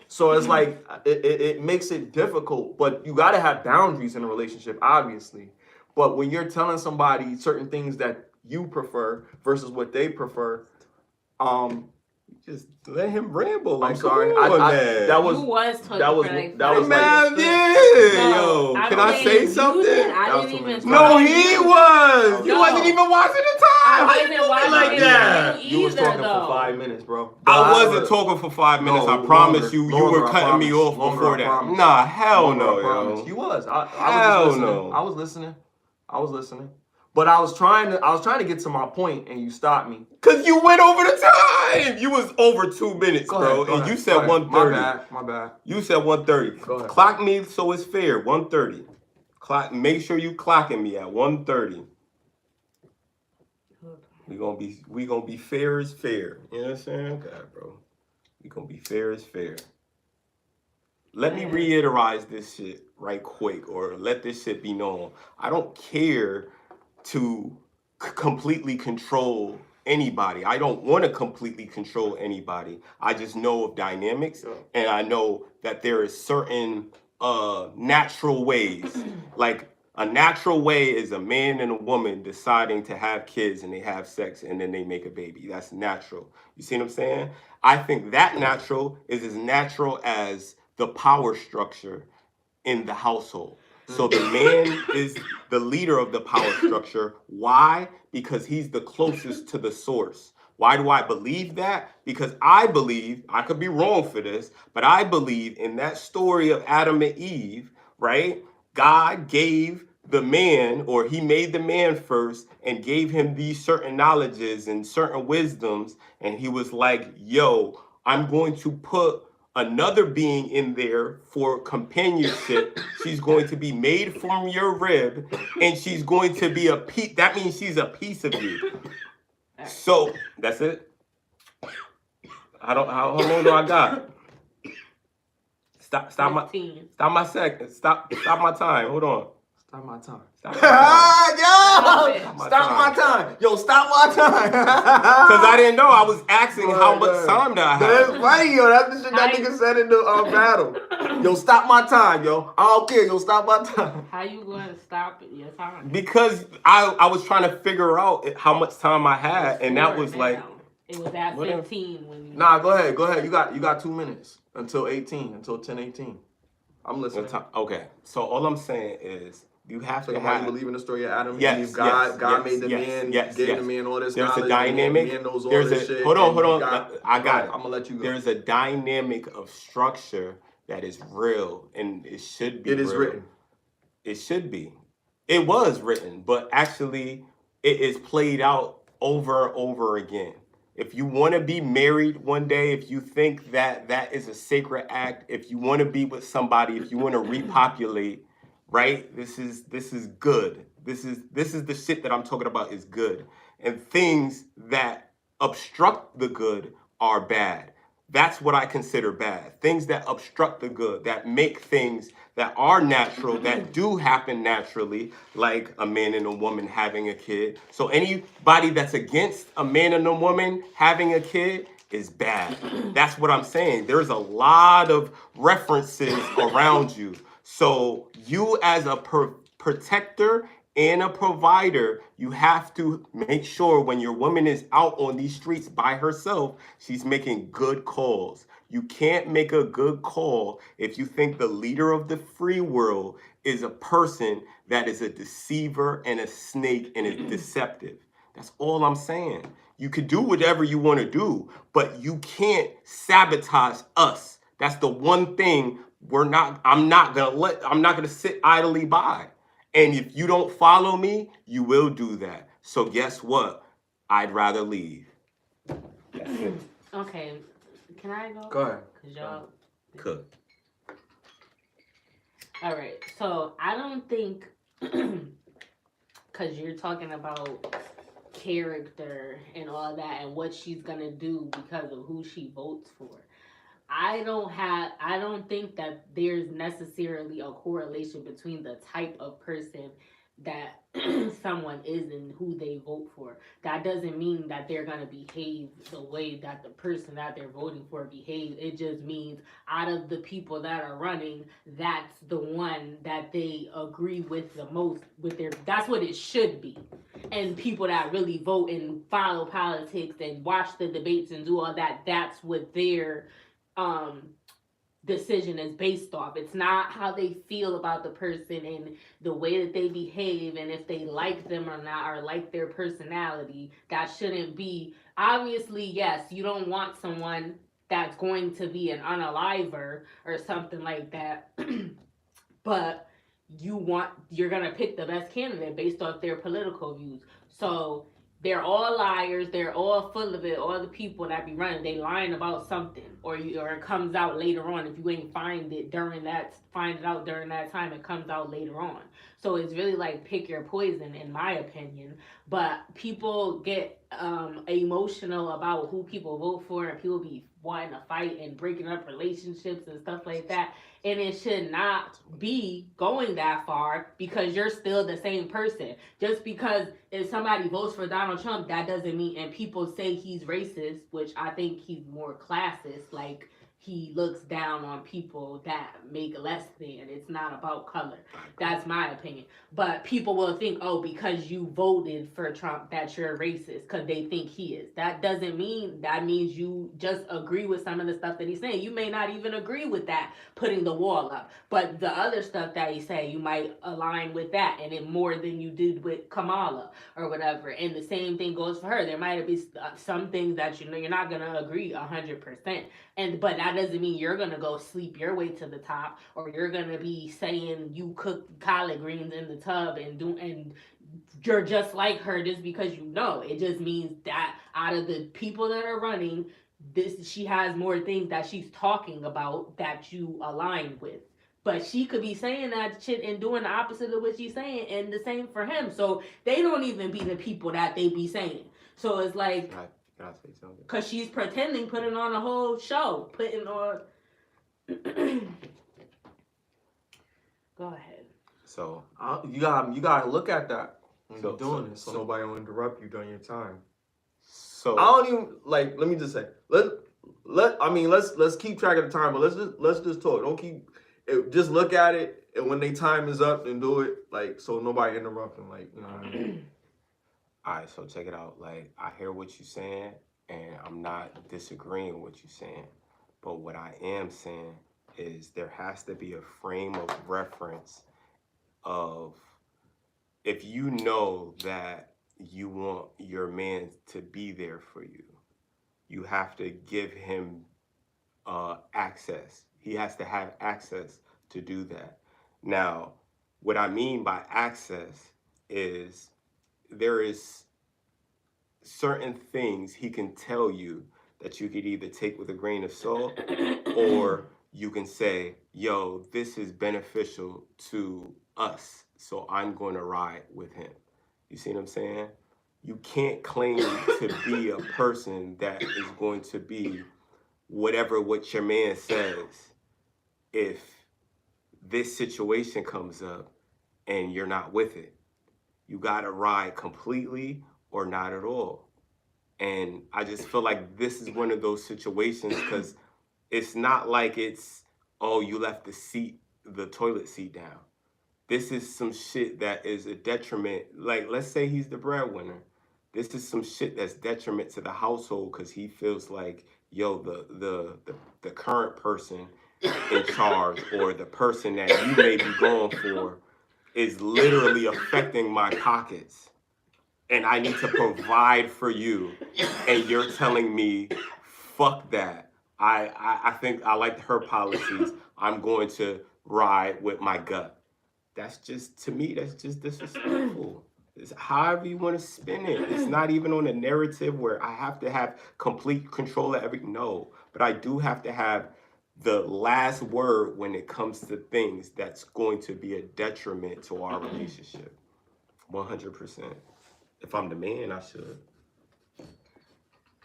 So it's like it makes it difficult, but you gotta have boundaries in a relationship, obviously. But when you're telling somebody certain things that you prefer versus what they prefer, just let him ramble. Like, I'm sorry, come on, that was You was talking that was for like that was man, like yeah, No, yo. I'm Can I saying say you something? did. I That was didn't too even. many No, times. he was. You No. wasn't even watching the time. I How you wasn't do me watching like it that? either, You was talking though. for 5 minutes, bro. I wasn't talking for 5 minutes. No, I promise longer, you. You longer, were I cutting me promise. off Longer, before I that. promise. Nah, hell Longer, no, I promise. yo. You was. I Hell was just listening. no. I was listening. But I was trying to get to my point, and you stopped me. Cause you went over the time. You was over 2 minutes, bro. Go and ahead, you said 1:30. My bad. You said 1:30. Go ahead. Clock me so it's fair. 1:30. Clock. Make sure you clocking me at 1:30. We gonna be fair as fair. You know what I'm saying? Okay, bro. We gonna be fair as fair. Let me reiterate this shit right quick, or let this shit be known. I don't care to completely control anybody. I don't want to completely control anybody. I just know of dynamics, and I know that there is certain natural ways. Like a natural way is a man and a woman deciding to have kids and they have sex and then they make a baby. That's natural. You see what I'm saying? I think that natural is as natural as the power structure in the household. So the man is the leader of the power structure. Why? Because he's the closest to the source. Why do I believe that? Because I believe, I could be wrong for this, but I believe in that story of Adam and Eve, right? God gave the man, or he made the man first and gave him these certain knowledges and certain wisdoms. And he was like, yo, I'm going to put another being in there for companionship. She's going to be made from your rib, and she's going to be a piece. That means she's a piece of you. So that's it. How long do I got? Stop my 15. stop my second. Stop my time. Hold on. Stop my time. Stop my time. Yo! Stop my time. Yo, stop my time. Because I didn't know. I was asking how much time do I have. That's funny, yo. That's the shit that nigga said in the battle. Yo, stop my time, yo. I don't care. Yo, stop my time. How you going to stop your time? Because I was trying to figure out how much time I had, and that was like. It was at 15 when you. Nah, go ahead. You got 2 minutes until 18, until 10:18. I'm listening. Okay, so all I'm saying is you have to have. You believe in the story of Adam? Yes, God made the man, gave the man all this knowledge. There's a dynamic. Man knows all this shit. Hold on. I got it. I'm gonna let you go. There's a dynamic of structure that is real, and it should be. It is written. It should be. It was written, but actually, it is played out over and over again. If you want to be married one day, if you think that that is a sacred act, if you want to be with somebody, if you want to repopulate, right? This is good. This is the shit that I'm talking about is good. And things that obstruct the good are bad. That's what I consider bad. Things that obstruct the good, that make things that are natural, that do happen naturally, like a man and a woman having a kid. So anybody that's against a man and a woman having a kid is bad. That's what I'm saying. There's a lot of references around you. So you as a protector and a provider, you have to make sure when your woman is out on these streets by herself, she's making good calls. You can't make a good call if you think the leader of the free world is a person that is a deceiver and a snake and is deceptive. That's all I'm saying. You can do whatever you want to do, but you can't sabotage us. That's the one thing I'm not gonna sit idly by. And if you don't follow me, you will do that. So guess what? I'd rather leave. That's it. Okay. Can I go? Go ahead. Cause y'all. Cook. All right. So I don't think, cause you're talking about character and all that, and what she's gonna do because of who she votes for. I don't think that there's necessarily a correlation between the type of person that someone is and who they vote for. That doesn't mean that they're going to behave the way that the person that they're voting for behaves. It just means out of the people that are running, that's the one that they agree with the most that's what it should be. And people that really vote and follow politics and watch the debates and do all that, that's what their decision is based off. It's not how they feel about the person and the way that they behave and if they like them or not or like their personality. That shouldn't be. Obviously, yes, you don't want someone that's going to be an unaliver or something like that. But you're gonna pick the best candidate based off their political views. So they're all liars. They're all full of it. All the people that be running, they lying about something, or it comes out later on. If you ain't find it out during that time, it comes out later on. So it's really like pick your poison, in my opinion. But people get emotional about who people vote for, and people be wanting to fight and breaking up relationships and stuff like that. And it should not be going that far because you're still the same person. Just because if somebody votes for Donald Trump, that doesn't mean, and people say he's racist, which I think he's more classist, like he looks down on people that make less than. It's not about color. That's my opinion. But people will think, oh, because you voted for Trump, that you're racist because they think he is. That doesn't mean, that means you just agree with some of the stuff that he's saying. You may not even agree with that, putting the wall up. But the other stuff that he's saying, you might align with that, and it more than you did with Kamala or whatever. And the same thing goes for her. There might be some things that you're not going to agree 100%. But that doesn't mean you're going to go sleep your way to the top, or you're going to be saying you cook collard greens in the tub and you're just like her just because you know. It just means that out of the people that are running, she has more things that she's talking about that you align with. But she could be saying that shit and doing the opposite of what she's saying, and the same for him. So they don't even be the people that they be saying. So it's like, Can I say something? because she's pretending, putting on a whole show, putting on. Go ahead. So you gotta look at that when So- you're doing so- this, so so- nobody will interrupt you during your time. so I don't even like. Let me just say. Let's keep track of the time, but let's just talk. Don't keep. Just look at it, and when their time is up, then do it. Like so, nobody interrupting. Like you know what I mean. all right, so check it out. Like, I hear what you're saying, and I'm not disagreeing with what you're saying. But what I am saying is there has to be a frame of reference of if you know that you want your man to be there for you, you have to give him access. He has to have access to do that. Now, what I mean by access is there is certain things he can tell you that you could either take with a grain of salt or you can say, yo, this is beneficial to us, so I'm going to ride with him. You see what I'm saying? You can't claim to be a person that is going to be whatever what your man says if this situation comes up and you're not with it. You got to ride completely or not at all. And I just feel like this is one of those situations because it's not like it's, oh, you left the toilet seat down. This is some shit that is a detriment. Like, let's say he's the breadwinner. This is some shit that's detriment to the household because he feels like, yo, the current person in charge or the person that you may be going for is literally affecting my pockets. And I need to provide for you. And you're telling me, fuck that. I think I like her policies. I'm going to ride with my gut. That's just, to me, that's just disrespectful. It's however you want to spin it. It's not even on a narrative where I have to have complete control of everything. No, but I do have to have the last word when it comes to things that's going to be a detriment to our relationship. 100%. If I'm the man, I should.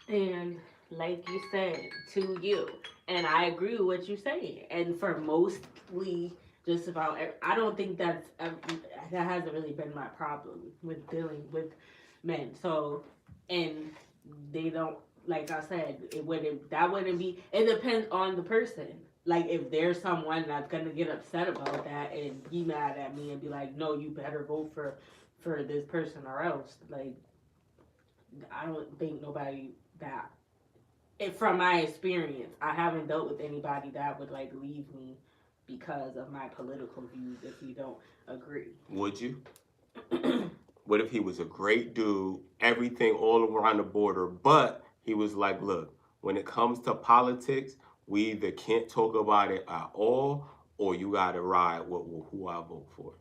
And like you said, to you, and I agree with what you're saying. And for mostly, just about, I don't think that hasn't really been my problem with dealing with men. So, and they don't, like I said, it wouldn't be. It depends on the person. Like if there's someone that's gonna get upset about that and be mad at me and be like, no, you better vote for this person or else. Like, I don't think nobody that. From my experience, I haven't dealt with anybody that would like leave me because of my political views if we don't agree. Would you? What if he was a great dude, everything all around the border, but he was like, look, when it comes to politics, we either can't talk about it at all or you got to ride with who I vote for.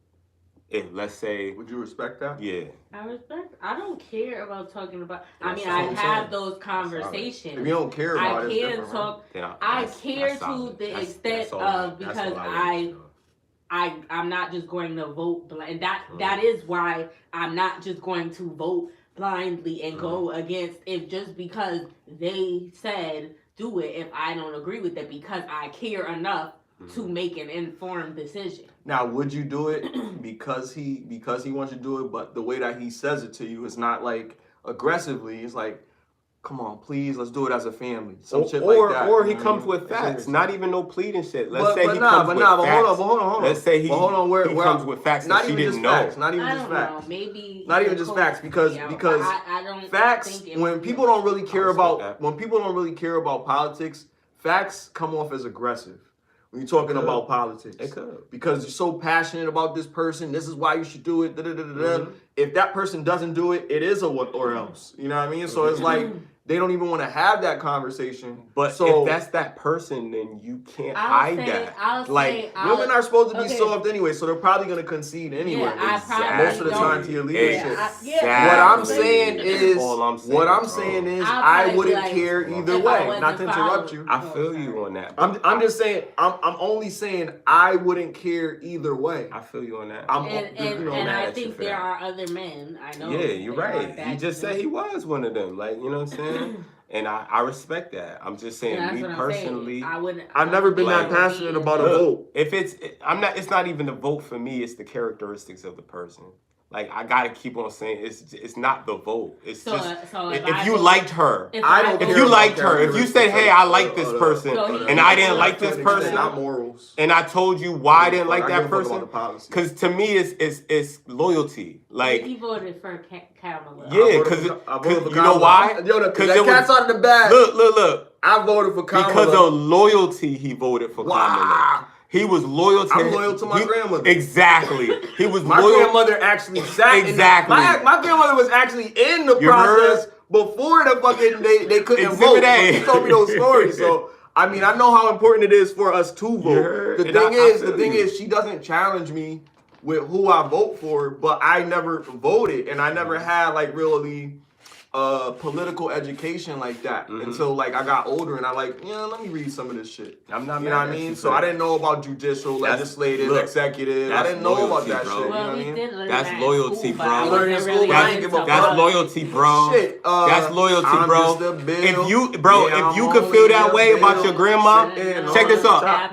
If, let's say... Would you respect that? Yeah. I don't care about talking about... I mean, That's I what I'm have saying. those conversations. If you don't care about it, it's I can different, talk... Then I that's care to solid. the That's extent all- of... that's Because all I want to know. I'm not just going to vote blind. That is why I'm not just going to vote blindly and go against it just because they said do it if I don't agree with it because I care enough to make an informed decision. Now, would you do it because he wants you to do it, but the way that he says it to you is not like aggressively. It's like, come on, please, let's do it as a family. Some shit like that. Or he you know comes what I mean? with facts, not even no pleading shit. Let's But say he comes with facts. hold on. Let's say he comes with facts not that she even didn't just know. facts. Not even I just don't facts. know. Maybe Not even just facts because I don't facts think when people don't really care about politics, facts come off as aggressive. When you're talking about politics, It could. Because you're so passionate about this person. This is why you should do it. If that person doesn't do it, it is a what or else. You know what I mean? So it's like they don't even want to have that conversation. But so, if that's that person, then you can't hide that. Women are supposed to be soft anyway, so they're probably gonna concede anyway. Most of the time to your leadership. What I'm saying is, I wouldn't care either way. Not to interrupt you. I feel you on that. I'm just saying. I'm only saying I wouldn't care either way. I feel you on that. And I think there are other men. I know. Yeah, you're right. He just said he was one of them. Like, you know what I'm saying? And I respect that. I'm just saying, me personally, I've never been that passionate about a vote. If it's not even the vote for me. It's the characteristics of the person. Like, I gotta keep on saying it's not the vote. It's if you liked her, if you said, hey, I like this person, and I didn't like this person, not morals, and I told you why I didn't like that person, because to me it's loyalty. Like, he voted for Kamala. Yeah, because you know why? Because that cat's out of the bag. Look. I voted for Kamala because of loyalty. He voted for Kamala. He was loyal to. I'm loyal to my grandmother. Exactly. He was my loyal. grandmother actually sat. Exactly. My grandmother was actually in the process before the fucking they couldn't vote. So she told me those stories. So I mean, I know how important it is for us to vote. The thing is, she doesn't challenge me with who I vote for, but I never voted, and I never had like really political education like that until like I got older, and I let me read some of this shit. I'm not, you know what I mean? So I didn't know about judicial, legislative, executive. I didn't know about that shit. You know what I mean? That's loyalty, bro. That's loyalty, bro. Shit, that's loyalty, bro. If you could feel that way about your grandma, check this out.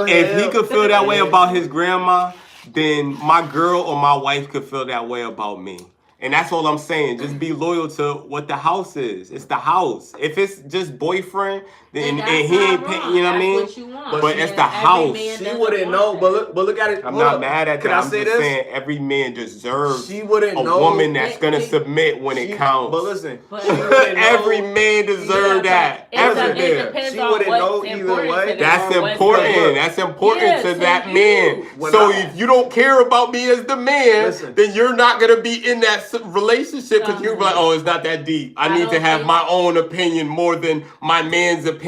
If he could feel that way about his grandma, then my girl or my wife could feel that way about me. And that's all I'm saying. Just be loyal to what the house is. It's the house. If it's just boyfriend, then and he ain't paying, you know what I mean? What you want. But it's the house. She wouldn't know. But look at it. I'm not mad at that. I'm just saying every man deserves a woman that's gonna submit when it counts. But listen, every man deserves that. Every man. She wouldn't know either way. That's important. That's important to that man. So if you don't care about me as the man, then you're not gonna be in that relationship because you're like, oh, it's not that deep. I need to have my own opinion more than my man's opinion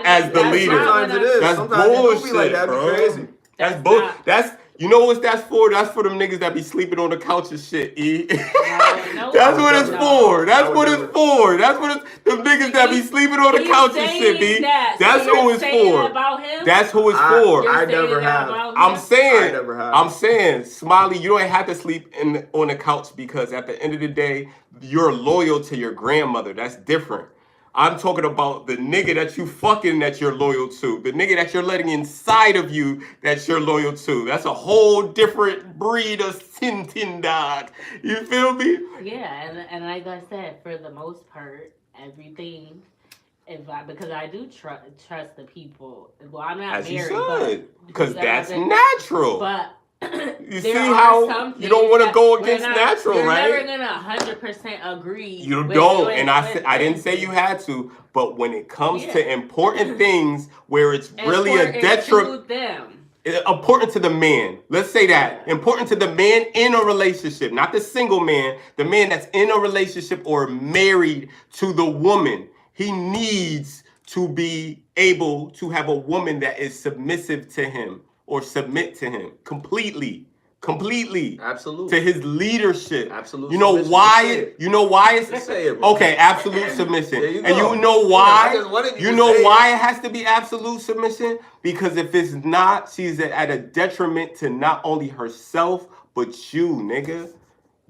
as the leader. Sometimes it is. That's bullshit, bro. That's bull. That's you know what that's for? That's for them niggas that be sleeping on the couch and shit. E. That's what it's for. That's what it's for. That's what it's them niggas that be sleeping on the couch and shit. B. That's who it's for. That's who it's for. I never have. I'm saying, Smiley, you don't have to sleep on the couch because at the end of the day, you're loyal to your grandmother. That's different. I'm talking about the nigga that you fucking that you're loyal to. The nigga that you're letting inside of you that you're loyal to. That's a whole different breed of tin dog. You feel me? Yeah, and like I said, for the most part, everything, because I do trust the people. Well, I'm not as married. You should, because that's natural. But you see how you don't want to go against natural, right? You're never gonna 100% agree. You don't, and I didn't say you had to, but when it comes to important things where it's really a detriment, important to the man. Let's say that important to the man in a relationship, not the single man, the man that's in a relationship or married to the woman. He needs to be able to have a woman that is submissive to him. Or submit to him completely, absolutely to his leadership. Absolute. You know why? You know why it's okay. Absolute submission, and you know why? Why it has to be absolute submission? Because if it's not, she's at a detriment to not only herself but you, nigga.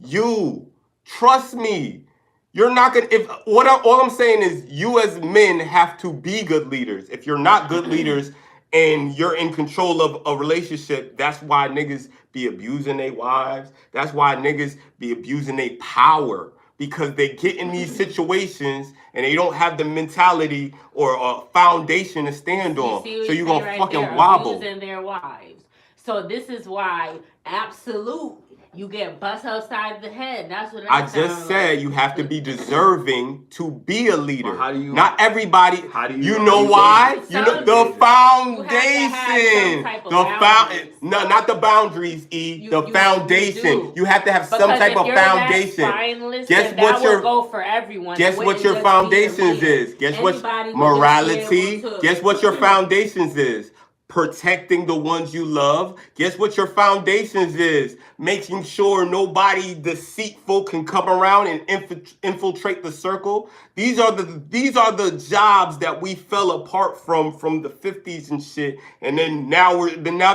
You trust me. You're not gonna. All I'm saying is, you as men have to be good leaders. If you're not good leaders. And you're in control of a relationship, that's why niggas be abusing their wives. That's why niggas be abusing their power. Because they get in these situations and they don't have the mentality or a foundation to stand on. So you're going to fucking wobble. Abusing their wives. So this is why absolute, you get bust outside the head. That's what I that just sound said like. you have to be deserving to be a leader. Well, how do you- Not everybody. how do You how know do why? gauge it? You know How do the you gauge it? foundation. type of The boundaries. No, not the boundaries. The You foundation. do. You have to have some Because type if of you're that foundation. spineless, Guess then what that your would go for everyone. Guess It what wouldn't your just be the foundations leader. is. Guess what Anybody would just be morality. able to- Guess what your foundations is. Protecting the ones you love. Guess what your foundations is? Making sure nobody deceitful can come around and infiltrate the circle. These are the jobs that we fell apart from the 50s and shit. And then now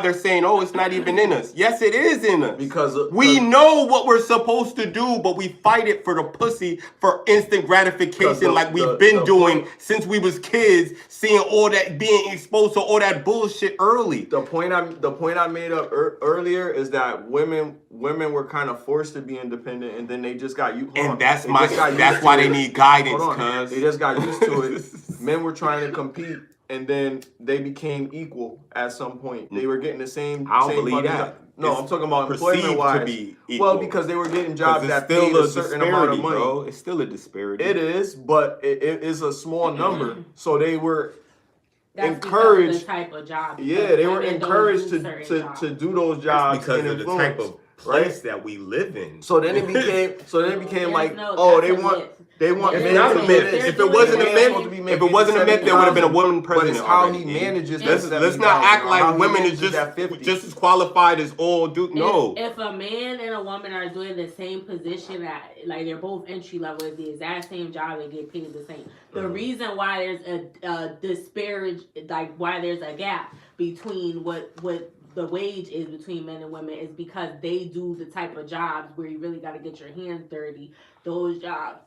they're saying, oh, it's not even in us. Yes, it is in us. Because we know what we're supposed to do, but we fight it for the pussy for instant gratification, like we've been doing since we was kids, seeing all that, being exposed to all that bullshit early. The point I made up earlier is that women were kind of forced to be independent, and then they just got you. That's why they need guidance, cuz they just got used to it. Men were trying to compete, and then they became equal at some point. They were getting the same. I don't believe that. No, I'm talking about employment wise. Well, because they were getting jobs that paid a certain amount of money. Bro. It's still a disparity. It is, but it is a small number. So they were encouraged. Of the type of job. Yeah, they were encouraged to do those jobs. That's because of the type of place that we live in. So then it became like, they want. It's not a myth. If it wasn't a myth, there would have been a woman president. But it's how he manages. Let's not act like women is just as qualified as all dudes. No. If a man and a woman are doing the same position, like they're both entry level, it's the exact same job, they get paid the same. The reason why there's a disparage, like why there's a gap between what the wage is between men and women, is because they do the type of jobs where you really got to get your hands dirty. Those jobs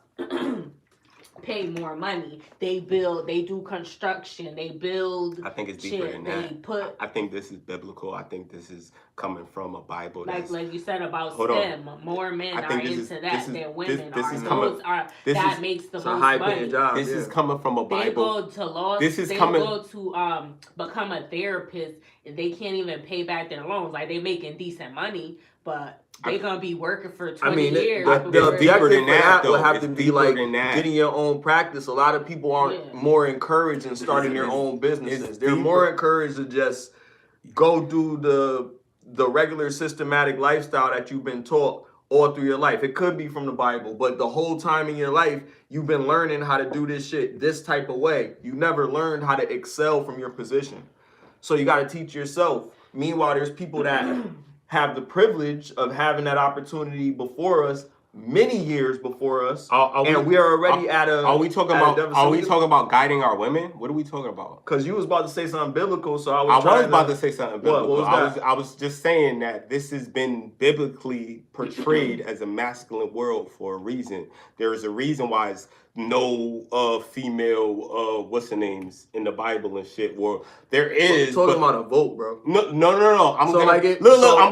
pay more money. They do construction, they build. I think it's deeper than that. I think this is biblical. I think this is coming from a Bible. Like you said about STEM, more men are into that than women are. That makes the most money. This is coming from a Bible. They go to law. Go to become a therapist. They can't even pay back their loans. Like, they making decent money, but they're gonna be working for 20 years. The objective for that would have to be like getting your own practice. A lot of people aren't more encouraged in starting their own businesses. They're more encouraged to just go do the regular systematic lifestyle that you've been taught all through your life. It could be from the Bible, but the whole time in your life, you've been learning how to do this shit this type of way. You never learned how to excel from your position. So you got to teach yourself. Meanwhile, there's people that have the privilege of having that opportunity before us, many years before us, and we are already at a. Are we talking about guiding our women? What are we talking about? Because you was about to say something biblical, so I was about to say something biblical. What was that? I was just saying that this has been biblically portrayed as a masculine world for a reason. There is a reason why it's no female what's the names in the Bible and shit. Well, there is. Talking about a vote, bro. No. I'm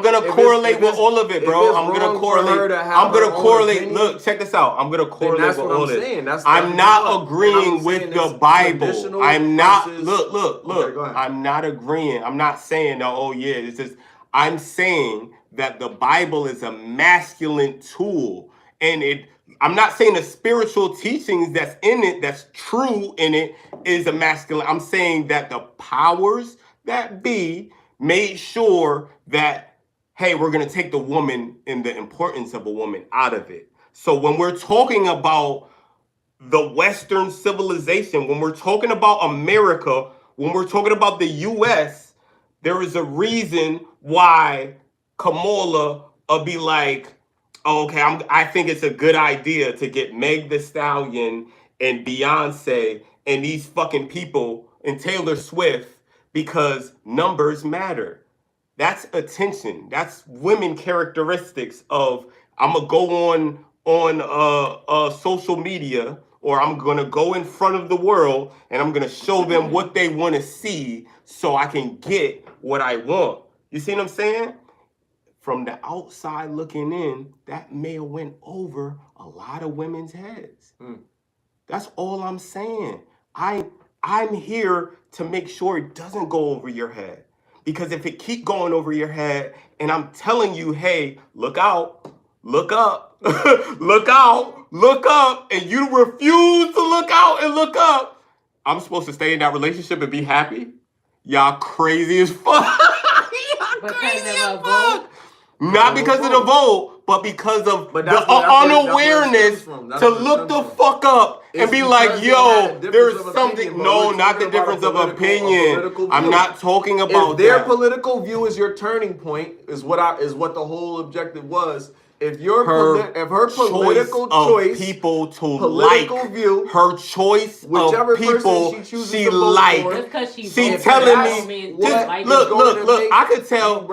gonna correlate with all of it, bro. I'm gonna correlate. Look, check this out. I'm gonna correlate with all this. I'm not agreeing with the Bible. I'm not. Look. I'm not agreeing. I'm not saying that. Oh yeah, it's just. I'm saying that the Bible is a masculine tool, and I'm not saying the spiritual teachings that's in it, that's true in it, is a masculine. I'm saying that the powers that be made sure that, hey, we're going to take the woman and the importance of a woman out of it. So when we're talking about the Western civilization, when we're talking about America, when we're talking about the U.S., there is a reason why Kamala will be like, okay, I think it's a good idea to get Meg Thee Stallion and Beyonce and these fucking people and Taylor Swift because numbers matter. That's attention. That's women characteristics of I'm gonna go on social media, or I'm gonna go in front of the world and I'm gonna show them what they want to see so I can get what I want. You see what I'm saying? From the outside looking in, that may have went over a lot of women's heads. That's all I'm saying. I'm here to make sure it doesn't go over your head. Because if it keep going over your head and I'm telling you, hey, look out, look up, look out, look up, and you refuse to look out and look up, I'm supposed to stay in that relationship and be happy? Y'all crazy as fuck. Y'all crazy as fuck. Not because of the vote, but because of the unawareness to look the fuck up and be like, yo, there's something. No, not the difference of opinion. I'm not talking about that. If their political view is your turning point, is what the whole objective was. If her political choice, people to political like view, her choice whichever of people person she chooses she to vote like, for, just because she telling me, look. I could tell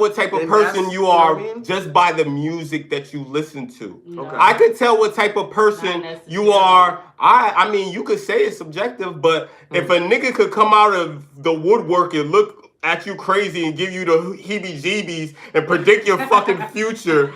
what type of person you are just by the music that you listen to. Okay. I could tell what type of person you are. I mean, you could say it's subjective, but if a nigga could come out of the woodwork and look at you crazy and give you the heebie-jeebies and predict your fucking future,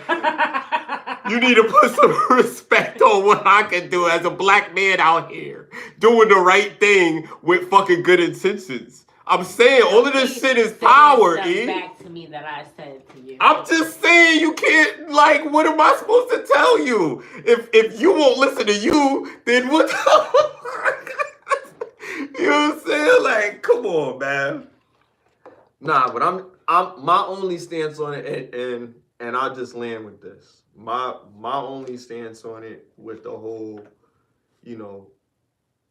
you need to put some respect on what I can do as a black man out here doing the right thing with fucking good intentions. I'm saying all of this shit is power, E. Back to me that I said to you. I'm just saying you can't, like, what am I supposed to tell you? If you won't listen to you, then what you know what I'm saying? Like, come on, man. Nah, but I'm my only stance on it, and I'll just land with this. My only stance on it with the whole, you know,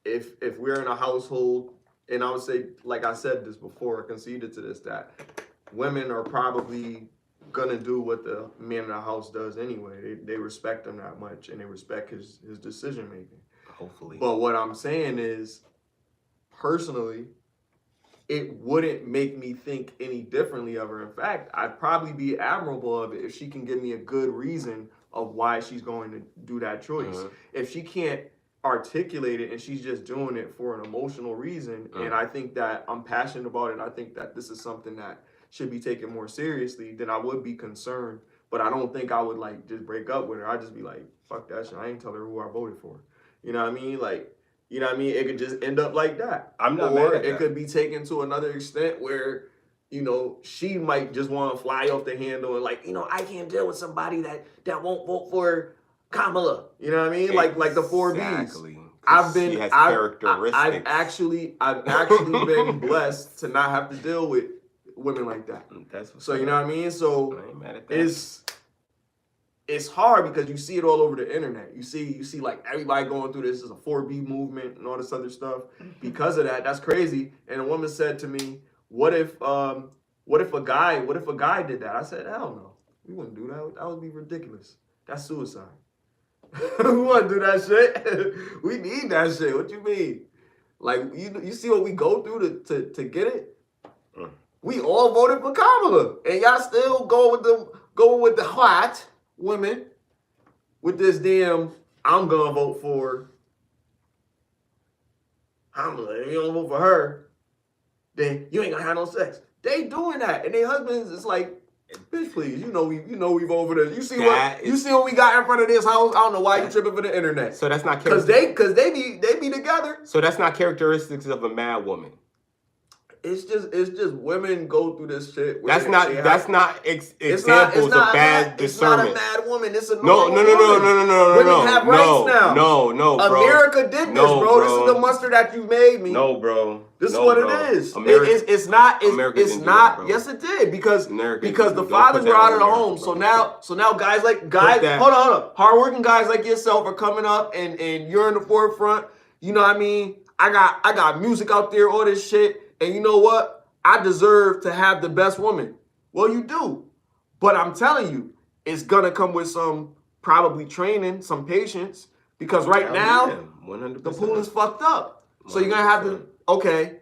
if we're in a household, and I would say, like I said this before, I conceded to this, that women are probably gonna do what the man in the house does anyway. They respect him that much, and they respect his decision making. Hopefully. But what I'm saying is, personally, it wouldn't make me think any differently of her. In fact, I'd probably be admirable of it if she can give me a good reason of why she's going to do that choice. If she can't articulate it and she's just doing it for an emotional reason, and I think that I'm passionate about it, I think that this is something that should be taken more seriously, then I would be concerned. But I don't think I would like just break up with her. I'd just be like, fuck that shit. I ain't tell her who I voted for. You know what I mean? Like, you know what I mean? It could just end up like that. I'm not or mad at it that. could be taken to another extent where, you know, she might just want to fly off the handle and like, you know, I can't deal with somebody that won't vote for Kamala. You know what I mean? Like the 4Bs. I've actually been blessed to not have to deal with women like that. So you know what I mean? So I ain't mad at that. It's hard because you see it all over the internet. You see like everybody going through this as a 4B movement and all this other stuff. Because of that, that's crazy. And a woman said to me, what if a guy did that? I said, hell no. We wouldn't do that. That would be ridiculous. That's suicide. We wouldn't do that shit. We need that shit. What you mean? Like, you see what we go through to get it? We all voted for Kamala. And y'all still going with the white women with this damn, I'm gonna vote for Kamala. If you don't vote for her, then you ain't gonna have no sex. They doing that, and their husbands is like, bitch, please, you know we've over there. You see what we got in front of this house? I don't know why you tripping for the internet. So that's not because they be together. So that's not characteristics of a mad woman. It's just women go through this shit. That's not examples of bad discernment. It's not a mad woman. It's a no. Women have rights now. No, bro. America did this, bro. This is the mustard that you made me. No, bro. This is what it is. It's not. Yes, it did because the fathers were out of the home. So now guys. Hold on. Hardworking guys like yourself are coming up, and you're in the forefront. You know what I mean? I got music out there, all this shit. And you know what? I deserve to have the best woman. Well, you do. But I'm telling you, it's going to come with some probably training, some patience. Because right now, 100%. The pool is fucked up. So you're going to have to, okay,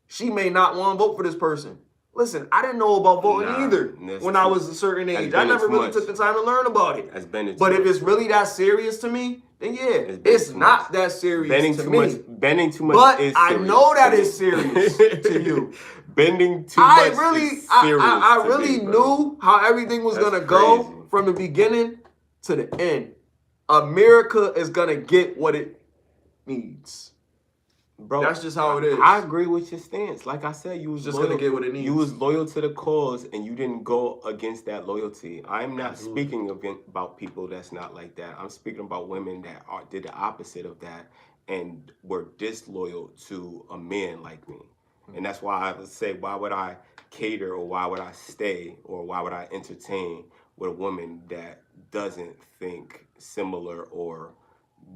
she may not want to vote for this person. Listen, I didn't know about voting either when I was a certain age. I never really took the time to learn about it. But if it's really that serious to me, then yeah, it's not that serious to me. Bending too much but is serious. I know that it's serious to you. Bending too much is serious. I really knew how everything was going to go from the beginning to the end. America is going to get what it needs. Bro, That's just how it is. I agree with your stance. Like I said, you was just loyal. gonna get what it needs. You was loyal to the cause, and you didn't go against that loyalty. I'm not speaking about people that's not like that. I'm speaking about women that did the opposite of that and were disloyal to a man like me. And that's why I would say, why would I cater or why would I stay or why would I entertain with a woman that doesn't think similar or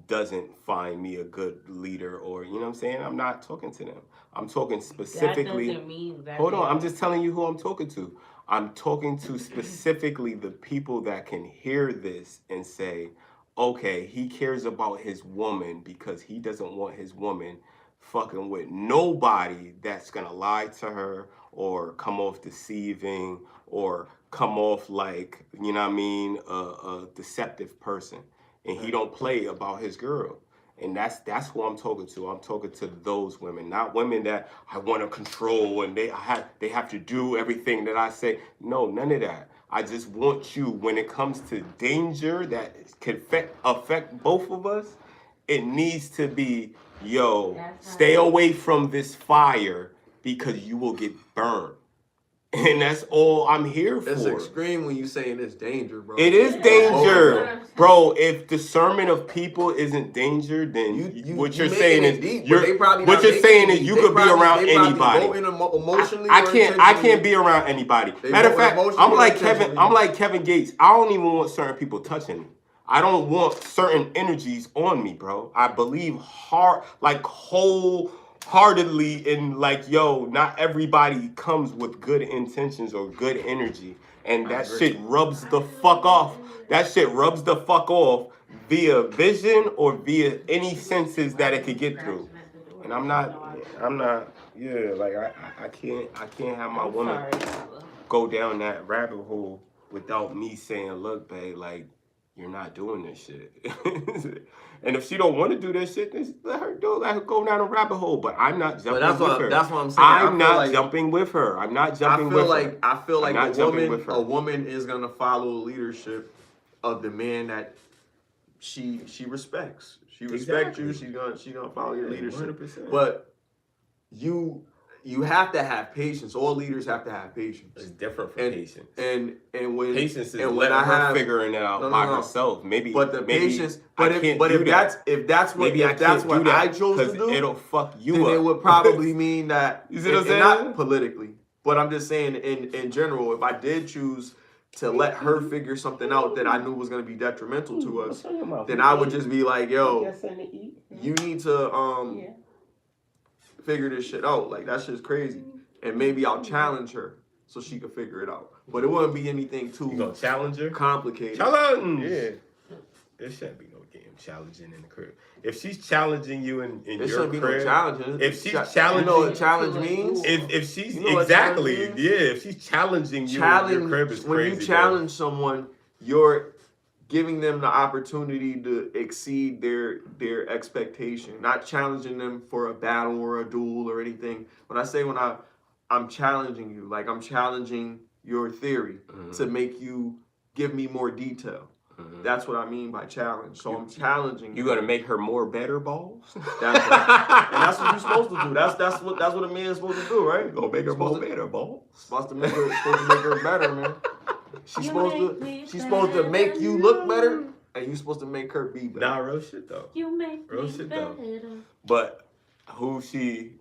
doesn't find me a good leader, or you know what I'm saying? I'm not talking to them. I'm talking specifically. That doesn't mean that. Hold on, I'm just telling you who I'm talking to. I'm talking to specifically the people that can hear this and say, okay, he cares about his woman because he doesn't want his woman fucking with nobody that's gonna lie to her or come off deceiving or come off like, you know what I mean, a deceptive person. And he don't play about his girl. And that's who I'm talking to. I'm talking to those women, not women that I want to control and they have to do everything that I say. No, none of that. I just want you, when it comes to danger that can affect both of us, it needs to be, yo, stay away from this fire because you will get burned. And that's all I'm here for. It's extreme when you saying it's danger, bro. It is danger, bro. If discernment of people isn't danger, then what you're saying is you could be around anybody. I can't be around anybody. Matter of fact, I'm like Kevin Gates. I don't even want certain people touching me. I don't want certain energies on me, bro. I believe wholeheartedly in like, yo, not everybody comes with good intentions or good energy. And that shit rubs the fuck off. That shit rubs the fuck off via vision or via any senses that it could get through. And I can't have my woman go down that rabbit hole without me saying, look, babe, like, you're not doing this shit. And if she don't want to do this shit, then let her go down a rabbit hole. But I'm not jumping with her. That's what I'm saying. I'm not jumping with her. I'm not jumping with her. I feel like a woman is gonna follow the leadership of the man that she respects. She respects you. She's gonna follow your leadership. 100%. But you have to have patience. All leaders have to have patience. It's different from patience. And when patience is letting her figuring it out by herself. Maybe, but the patience. If that's what I chose to do, it'll fuck you then up. It would probably mean that. You see what I'm saying? Not politically, but I'm just saying in general. If I did choose to let her figure something out that I knew was going to be detrimental to us, then I would just be like, yo, you need to figure this shit out. Like, that shit's crazy. And maybe I'll challenge her so she can figure it out. But it wouldn't be anything too complicated. Challenge! Yeah. There shouldn't be no game challenging in the crib. If she's challenging you in your shouldn't be crib, no challenging. If she's challenging, you know what challenge means? If she's if she's challenging you in your crib, is when crazy. You challenge someone, you're giving them the opportunity to exceed their expectation, not challenging them for a battle or a duel or anything. When I'm challenging you, like I'm challenging your theory to make you give me more detail. That's what I mean by challenge. So I'm challenging you. You gonna make her more better balls? And that's what you're supposed to do. That's what a man's supposed to do, right? Gonna make her more better balls. Supposed to make her better, man. She's supposed to make you look better, and you're supposed to make her be better. Nah, real shit though. You make real me shit better. Though. But who she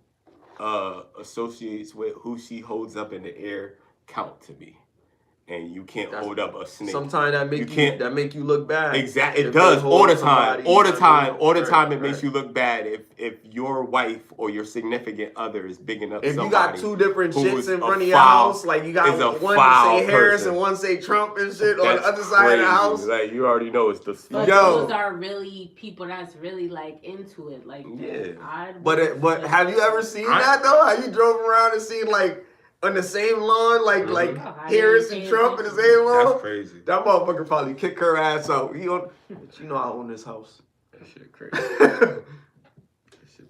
associates with, who she holds up in the air, count to me. And you can't hold up a snake. Sometimes that make you look bad. Exactly, it does all the time. All the time, it makes you look bad if your wife or your significant other is bigging up. If you got two different shits in front of your house, like you got one say Harris and one say Trump and shit on the other side of the house, like you already know it's the. But those are really people that's really like into it, like But have you ever seen that though? Have you drove around and seen like on the same lawn, like Harris and Trump in the same lawn? That's crazy. That motherfucker probably kick her ass out. But you know I own this house. That shit crazy.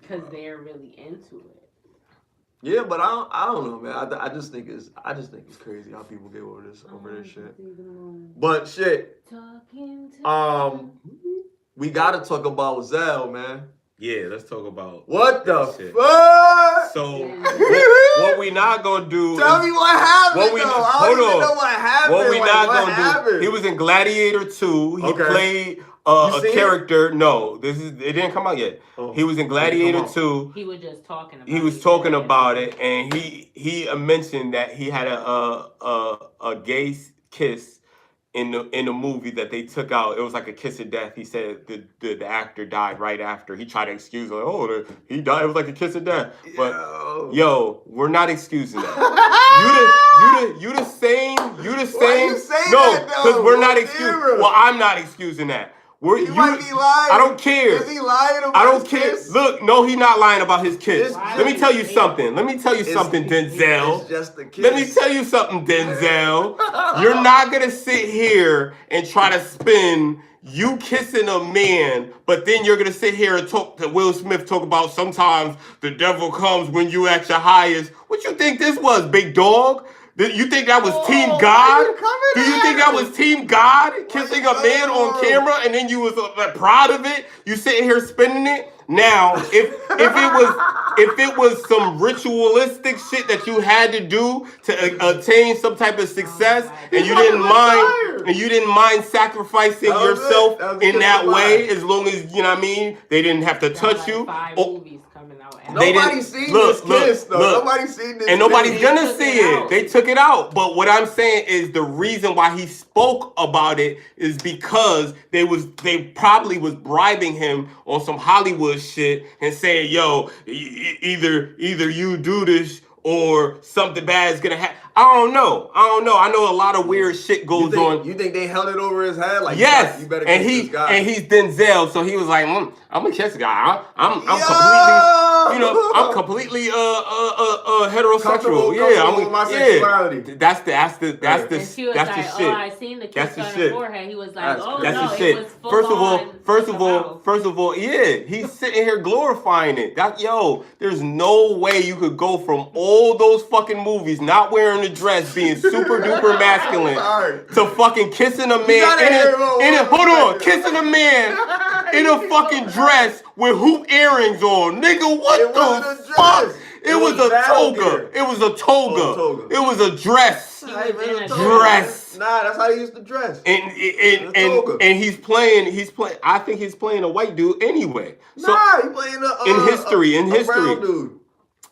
Because they're really into it. Yeah, but I don't know, man. I just think it's crazy how people get over this shit. But shit. We gotta talk about Zell, man. Yeah, let's talk about What that the shit. fuck? So what we not gonna do? Tell me what happened. What we though. hold I don't even on. know what happened. What we like, not what gonna happened? do? He was in Gladiator 2. He Okay. played You a seen it? character. No, it didn't come out yet. Oh, He was in it Gladiator didn't come 2. He was just talking about He was talking about it, and he mentioned that he had a gay kiss in the movie that they took out. It was like a kiss of death. He said the actor died right after. He tried to excuse like, oh, he died. It was like a kiss of death. But yo, we're not excusing that. You the same. Why you say No, that, though? because we're not What excusing. era? Well, I'm not excusing that. He might be lying. I don't care. Is he lying about I don't his care. kiss? Look, no, he's not lying about his kiss. Why Let me would tell you you say something. that? Let me tell you something, Denzel. It's just a kiss. Let me tell you something, Denzel. You're not gonna sit here and try to spin you kissing a man, but then you're gonna sit here and talk to Will Smith, talk about sometimes the devil comes when you at your highest. What you think this was, big dog? You think that was Team God? Do you think that was Team God kissing a man on camera and then you was proud of it? You sitting here spinning it? Now, if it was some ritualistic shit that you had to do to attain some type of success, and you didn't mind sacrificing yourself in that way, as long as you know what I mean, they didn't have to touch you. Movies coming out. Nobody's seen this kiss, though. Nobody's seen this. And nobody's kiss. gonna see it. They took it out. But what I'm saying is the reason why he spoke about it is because they probably was bribing him on some Hollywood shit and saying, yo, either you do this or something bad is gonna happen. I don't know. I know a lot of weird shit goes on. You think they held it over his head? Like, yes. You better kiss this guy. And he's Denzel, so he was like, I'm gonna kiss the guy. I'm completely heterosexual. With my sexuality. That's the And she was like, shit. I seen the kiss on her forehead. He was like, That's the shit. It was First of all, yeah, he's sitting here glorifying it. There's no way you could go from all those fucking movies, not wearing a dress, being super duper masculine, to fucking kissing a man kissing a man in a fucking dress with hoop earrings on. Nigga, what the fuck? It was a toga. It was a toga. It was a dress. Dress. Nah, that's how he used to dress. And he's playing. I think he's playing a white dude anyway. So he playing in history. A brown dude.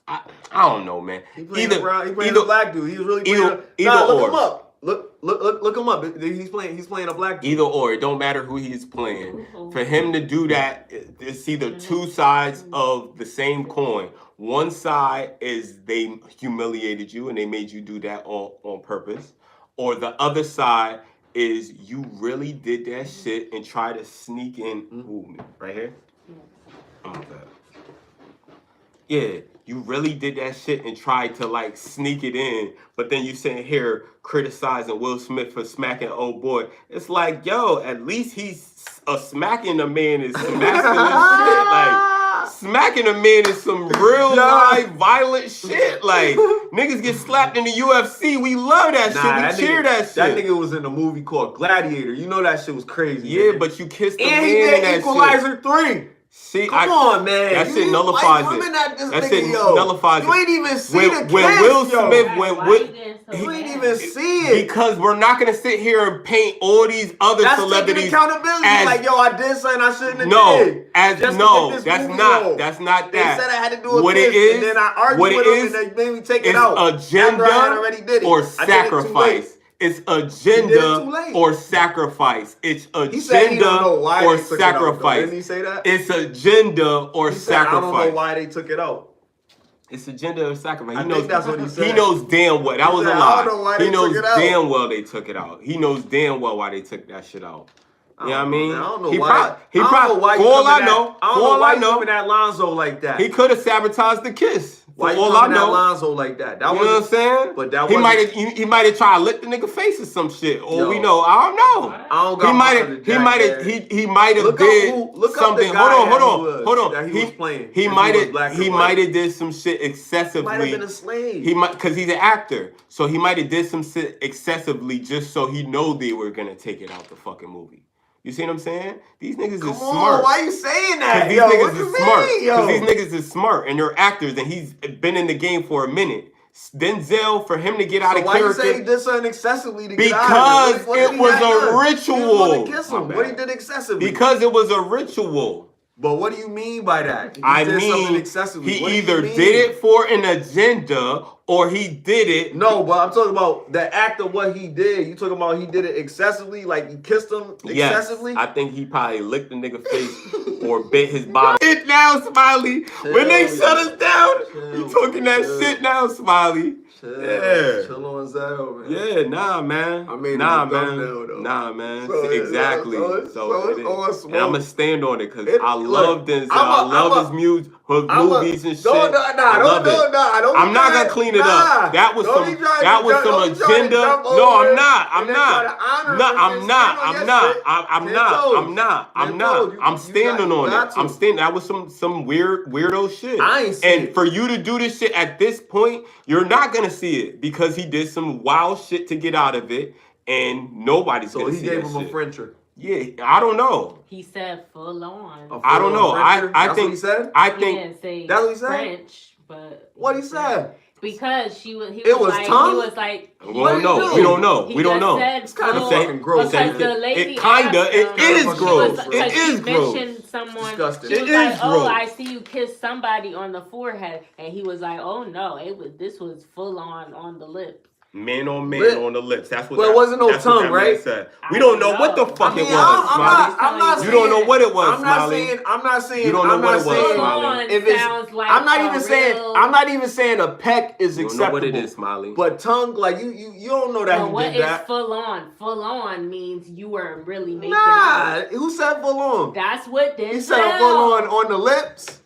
I don't know, man. He playing a black dude. He was really playing. Look him up. Look him up. He's playing a black dude. Either or, it don't matter who he's playing. For him to do that, it's either two sides of the same coin. One side is they humiliated you and they made you do that on purpose. Or the other side is you really did that shit and tried to sneak in. Ooh, right here? Oh my God. Yeah, you really did that shit and tried to like sneak it in, but then you sitting here criticizing Will Smith for smacking old boy. It's like, yo, at least he's smacking a man is some masculine shit. Like, smacking a man is some real life violent shit. Like, niggas get slapped in the UFC. We love that shit. We cheer that shit. That nigga was in a movie called Gladiator. You know that shit was crazy. Yeah, man. but you kissed the and man he in did that Equalizer shit. 3. See, Come on, man. That shit nullifies it. That shit nullifies it. You ain't even see the kiss, when Will Smith you ain't even see it. Because we're not gonna sit here and paint all these other celebrities. That's accountability. Like, yo, I did something I shouldn't have did. That's not that. They said I had to do a what kiss, it is, and then I argued with them, and they made me take it out. Agenda or sacrifice. It's agenda or sacrifice. It's agenda or sacrifice. Didn't he say that? It's agenda or sacrifice. I don't know why they took it out. It's agenda or sacrifice. I think that's what he said. He knows damn well. That was a lie. I don't know why they took it out. He knows damn well they took it out. He knows damn well why they took that shit out. You know what I mean? I don't know why. I don't know why you coming at Lonzo like that. He could have sabotaged the kiss. Why you coming at Lonzo like that? You know what I'm saying? But that he might have tried to lick the nigga face or some shit. Or we know. I don't know. I don't got he might have did something. Hold on. That he was playing. He might have did some shit excessively. Might have been a slave. Because he's an actor. So he might have did some shit excessively just so he know they were gonna take it out the fucking movie. You see what I'm saying? These niggas Come is on, smart. why you saying that? These Yo, niggas what is you smart. mean, Because yo? these niggas is smart and they're actors and he's been in the game for a minute. Denzel, for him to get out of why character. you say he did something excessively to get out Because of it? What did it he was have done? a ritual. He was going to kiss My him. What he bad. did excessively? Because it was a ritual. But what do you mean by that? He I did something mean, excessively. he What do you either mean? did it for an agenda or he did it. No, but I'm talking about the act of what he did. You talking about he did it excessively, like he kissed him excessively? Yes, I think he probably licked the nigga face or bit his body. Shit now, Smiley. When they shut us down, you talking that shit now, Smiley. Yeah. Chill on Zell, man. Yeah, nah, man. I made nah, him a man. thumbnail, though. Nah, man. So exactly. it's all smoke. And I'm gonna stand on it because I Look, love Denzel. I love his music, his movies and shit. Don't I'm not gonna clean it up. That was some agenda. No, I'm not. I'm not. I'm standing on it. I'm standing. That was some weirdo shit. I ain't see And it. for you to do this shit at this point, you're not gonna see it because he did some wild shit to get out of it, and nobody's gonna see that shit. So he gave him a Frencher. Yeah, I don't know. He said full on. I don't know. I think what he said. I He think didn't say that's what he said? French, but What he said? Because she was. It was like, tongue? He was like. We don't know. We don't know. He We don't know. It's kind of fucking gross. Because the lady It kinda. It is gross. It is gross. Mentioned someone. Disgusting. She was It like, is "Oh, gross. I see you kiss somebody on the forehead," and he was like, "Oh no, this was full on the lips." Man on man Lip. on the lips. That's what. Well, it wasn't no that's what tongue, that man right? said. I We don't know don't what the know. fuck I mean, it was, Smiley. I'm not You don't know what it was, I'm not Smiley. saying. I'm not saying. You don't know I'm what not it was, saying, Smiley. If it's, sounds like I'm not a even saying. real- I'm not even saying a peck is You don't acceptable. know what it is, Smiley. But tongue, like you don't know that But he what did is that. full on? Full on means you weren't really making out. Nah, who said full on? That's what Denzel. He said full on the lips.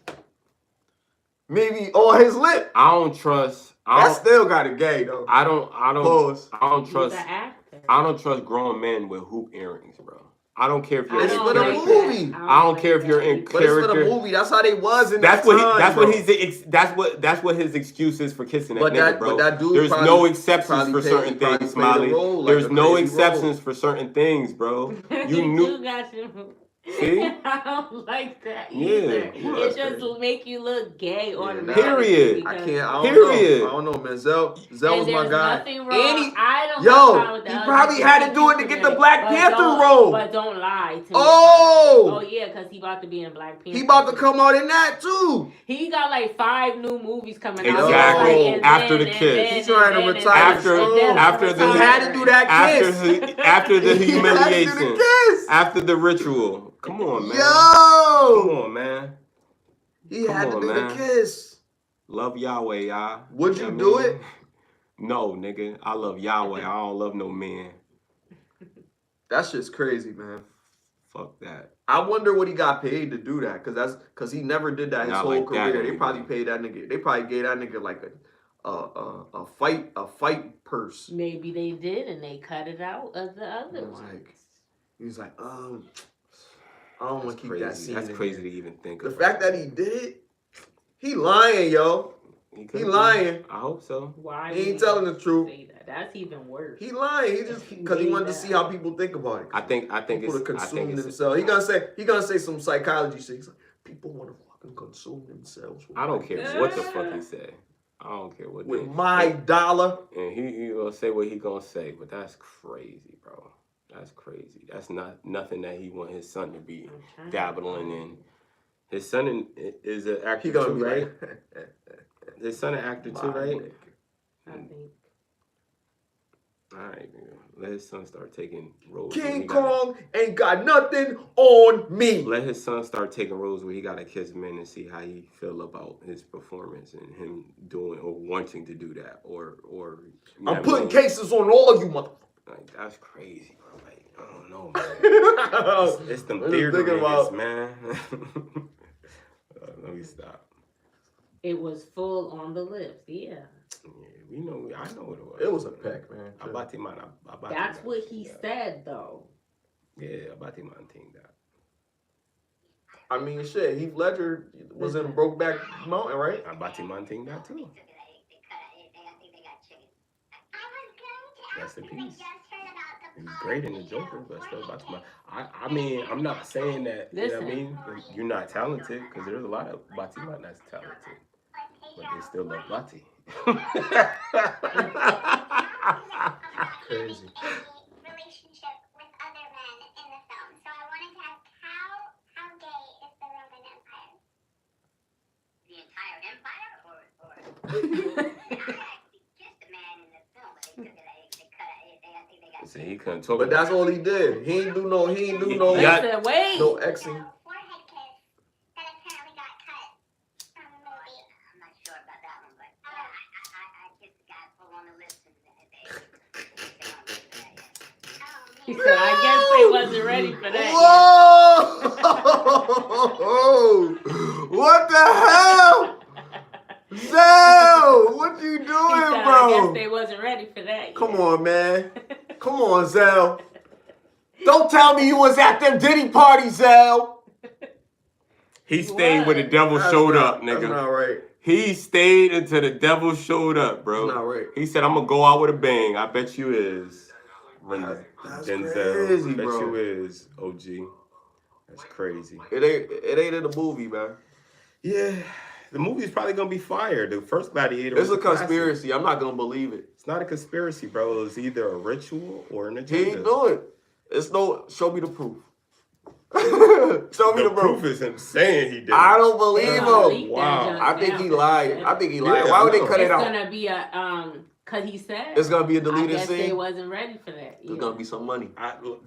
Maybe on his lip. I don't trust. That still got a gay though. I don't Pause. trust. He's an actor. I don't trust grown men with hoop earrings, bro. I don't care if you're It's in for the character. movie. I don't care if you're in But it's for the character. movie. That's how they was in That's that what time, that's bro. that's what his excuse is for kissing that But nigga, that- bro. but that dude There's probably- no exceptions probably for played- certain he probably things, played a Smiley. role, like There's a no crazy exceptions role. for certain things, bro. You You knew. got you. See? I don't like that Yeah. either. Yeah. It just make you look gay automatically. Period. I because- can't. I don't Period. know. I don't know, man. Zell was And my there's guy. nothing wrong. And he- I don't Yo, have a problem with the he probably had to do it to get the LGBT Black but Panther don't- role. But don't lie to me. Oh! Oh yeah, because he about to be in Black Panther. He about to come out in that too. He got like 5 new movies coming out. Exactly. Like, and After then- the and kiss. then- He's trying to and then- retire and strong. then After the- He had to do that kiss. After the He had to do humiliation. the kiss. After the ritual. Come on, man. Yo! Come on, man. He Come had to on, do man. the kiss. Love Yahweh, y'all. Would know you what do I mean? it? No, nigga. I love Yahweh. I don't love no man. That shit's crazy, man. Fuck that. I wonder what he got paid to do that, cause he never did that his Not whole like that, career. They nigga. probably paid that nigga. They probably gave that nigga like a fight purse. Maybe they did, and they cut it out of the other It was one. like, he was like, I don't want to keep Crazy. that scene. That's in crazy here. to even think The about. fact that he did it, he lying, yo. He lying. I hope so. Why? He ain't would telling you the truth. say that? That's even worse. He lying. He just because he wanted to see how people think about it. I think People it's. to I consume think it's. themselves. He gonna say some psychology shit. He's like, people want to fucking consume themselves. I don't care what the fuck he said. I don't care what. With they, my dollar. And he gonna say what he gonna say, but that's crazy, bro. That's crazy. That's not nothing that he want his son to be dabbling in. His son is an actor He gonna too, be right? like, His son an actor too, my right? nigga. I think. All right, nigga. Let his son start taking roles. where he King gotta- Kong ain't got nothing on me. Let his son start taking roles where he gotta kiss men and see how he feel about his performance and him doing or wanting to do that or. You know I'm what putting I mean? cases on all of you, motherfuckers. Like that's crazy, bro. Like I don't know, man. It's them I'm just theater thinking niggas, about- man. Let me stop. It was full on the lips. Yeah. Yeah, we know. I know what it was. It was a peck, man. Abati man. That's what he said, though. Yeah, Abati man thing that. I mean, shit. Heath Ledger was in Brokeback Mountain, right? Abati man thing that too. Rest in peace. He's great in the Joker, but still Batman. I mean, I'm not saying that. You know what I mean? You're not talented because there's a lot of Batman that's talented, but they still love Bati. Crazy. Relationship with other men in the film. So I wanted to ask how gay is the Roman Empire? The entire empire, or I actually kissed a man in the film, but they took it. They cut it. I think they got. See, he couldn't talk. But that's all he did. He ain't do no. Yeah. Wait. No Xing. Forehead kiss that apparently got cut from the movie. I'm not sure about that one, but I kissed the guy full on the lips and He said, I guess they wasn't ready for that. Whoa! What the hell? Zell, what you doing, He said, bro? I guess they wasn't ready for that. Come on, man. Come on, Zell. Don't tell me you was at them Diddy parties, Zell. He stayed when the devil showed up, nigga. That's not right. He stayed until the devil showed up, bro. That's not right. He said, I'm gonna go out with a bang. I bet you is. That's Denzel. crazy, Bet bro. you is, OG. That's crazy. It ain't in the movie, man. Yeah. The movie's probably gonna be fire. The first Gladiator. It's was a classic. conspiracy. I'm not gonna believe it. It's not a conspiracy, bro. It's either a ritual or an He agenda. ain't do it. It's no. Show me the proof. Show me The the proof proof. is him saying he did. I don't believe him. Wow. I think he lied. I think he lied. Yeah, Why would I they know. cut it It's out? gonna be a cause he said It's gonna be a I deleted guess they scene. wasn't ready for that. There's gonna be some money.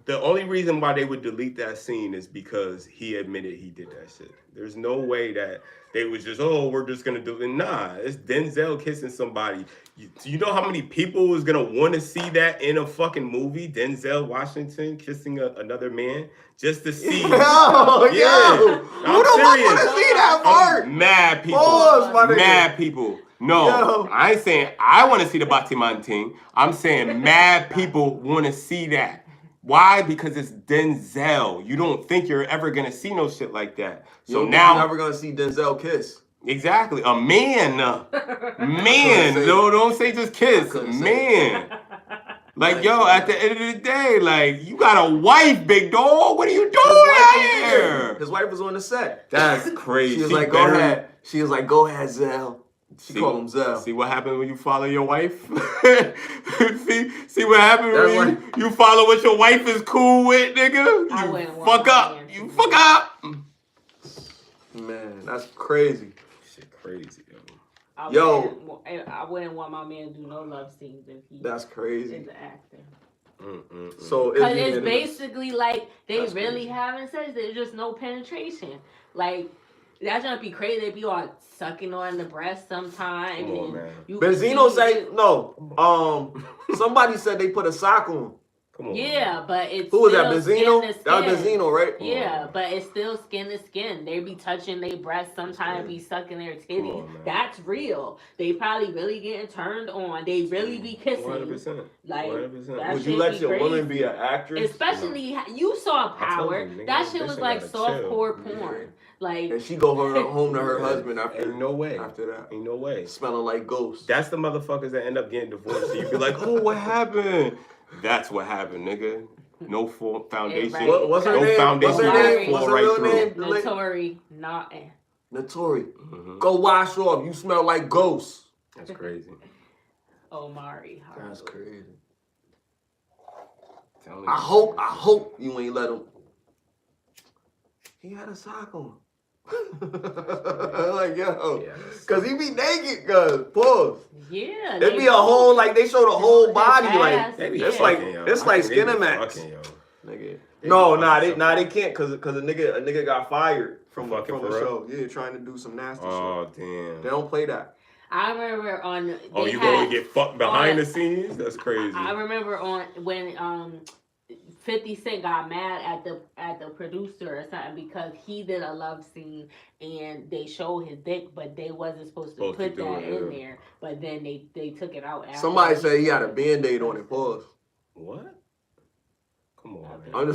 The only reason why they would delete that scene is because he admitted he did that shit. There's no way that they was just, oh, we're just gonna do it. Nah, it's Denzel kissing somebody. Do you know how many people was gonna want to see that in a fucking movie? Denzel Washington kissing another man just to see. Yo, Yeah. yo. Who the fuck serious. wanna see that part? Mad people. Pause, my nigga. Mad people. No, Yo. I ain't saying I want to see the Batiman thing. I'm saying mad people want to see that. Why? Because it's Denzel. You don't think you're ever gonna see no shit like that. So now, you're never gonna see Denzel kiss. exactly, a man, man. say No, don't say just kiss, couldn't say man. Like I yo, ain't at the end of the day, like you got a wife, big dog. What are you doing out here? His wife was on the set. That's crazy. She was like, go ahead. She was like, go ahead, Zell. She called him Zell. See what happens when you follow your wife? see what happens That's when you follow what your wife is cool with, nigga? I You wouldn't want fuck my up. man to You do fuck that. up. Man, that's crazy. Shit crazy, yo. I wouldn't want my man to do no love scenes if he That's crazy. is an actor. So Because it's basically like they That's really crazy. having sex. There's just no penetration. Like that's gonna be crazy. They be all sucking on the breast sometimes. Come on, and man. you can Benzino see- say no. Somebody said they put a sock on. Come on. Yeah, but it's Who was that? still Benzino? skin to That was skin. Benzino, right? Yeah, but it's still skin to skin. They be touching their breasts, sometimes be sucking their titties. on, man. That's real. They probably really getting turned on. They really be kissing. 100%. Like 100%. that Would you shit let be your crazy. woman be an actress? Especially you saw I told Power. you, nigga, That that shit was shit like gotta softcore chill. porn. Like And she go home to her husband after. Ain't no way. After that, Ain't no way. smelling like ghosts. That's the motherfuckers that end up getting divorced. And you be like, oh, what happened? That's what happened, nigga. No foundation. right. What's her no name? foundation. What's her name? Fall What's her right real through. name? Notori, not Notori. Mhm. Go wash off. You smell like ghosts. That's crazy. Omari. That's crazy. Telling I you. hope you ain't let him. He had a sock on. Like yo, Yeah, cause he be naked. Cause pause. Yeah. It be a whole like they show the whole body like They be it's like fucking, yo. it's I like think they be Skinner Max. fucking, yo. Nigga. They No, be nah, fucking they can't cause a nigga got fired from Fucking a for real? show. Yeah, trying to do some nasty shit. Oh, damn. They don't play that. I remember on. Oh, they you had- gonna get fucked behind on- the scenes? That's crazy. I remember on when 50 Cent got mad at the producer or something because he did a love scene and they showed his dick, but they wasn't supposed to put do that it, in yeah. there. But then they took it out. After Somebody said he had a Band-Aid on it. Pause. What? Come on, man. I'm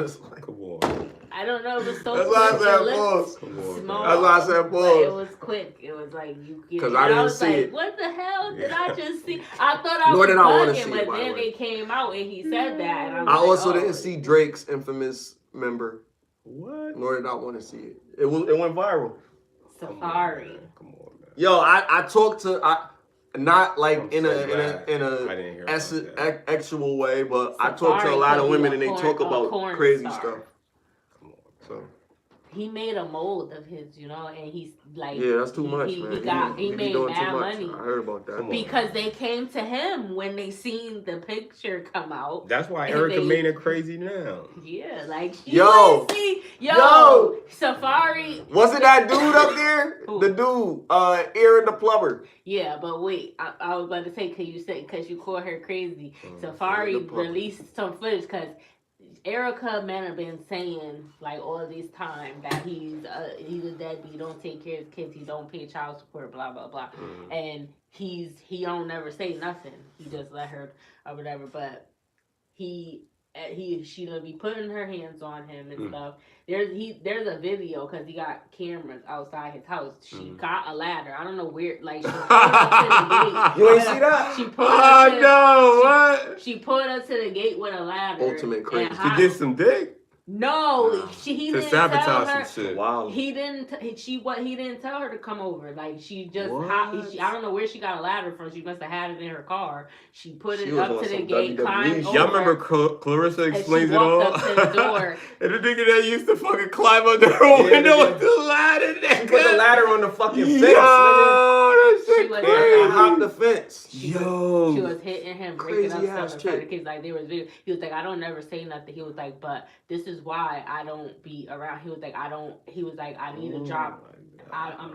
just like, Come on. I don't know. It was so that's quick. why I said It looked pause. Come on, small. man. That's why I said But pause. it was quick. It was like you get 'Cause it. I And didn't was see like, it. what the hell did Yeah. I just see? I thought I Nor was did I wanna bugging, see but it, by the then way. it came out and he said that. And I was also like, didn't see Drake's infamous member, What? nor did I want to see it. It went viral. Safari. Come on, man. Yo, I talked to not like I'm in so a glad in I a didn't hear about that. actual way, but I talked to Safari a lot could of be women a and they porn- talk a about porn crazy star. stuff. Come on. So He made a mold of his, you know, and he's like, yeah, that's too much, he, man. He be made doing mad too much. money I heard about that. Come on. because they came to him when they seen the picture come out. That's why And Erika they- made it crazy now. Yeah, like Yo. wouldn't see, Yo. Safari. Wasn't that dude up there? Who? The dude, Aaron the plumber. Yeah, but wait, I was about to say because you called her crazy. Safari Aaron the plumber. released some footage because Erika man have been saying like all this time that he's a deadbeat, don't take care of his kids, he don't pay child support, blah blah blah, and he don't never say nothing. He just let her or whatever, but she gonna be putting her hands on him and stuff. There's a video because he got cameras outside his house. She got a ladder. I don't know where. Like she pulled up to the gate. You ain't see that? She pulled up to What? She pulled up to the gate with a ladder. Ultimate crazy. and To hid- get some dick? No, he To didn't tell sabotage her. some shit. Wow. He didn't. He didn't tell her to come over. Like she just. What? I don't know where she got a ladder from. She must have had it in her car. She put She it was up on to the some gate, WWE climbed shit. over. Y'all remember Clarissa and explains she it all? walked up to the door. And the nigga that used to fucking climb up the window nigga. with the ladder. She put the ladder on the fucking fence, Yo, nigga. that She shit was- And crazy. hop the fence. She Yo. was hitting him, breaking up Crazy stuff ass in front of chick. the kids. Like there was video. He was like, I don't never say nothing. He was like, but this is why I don't be around. He was like, He was like, I need a job. I'm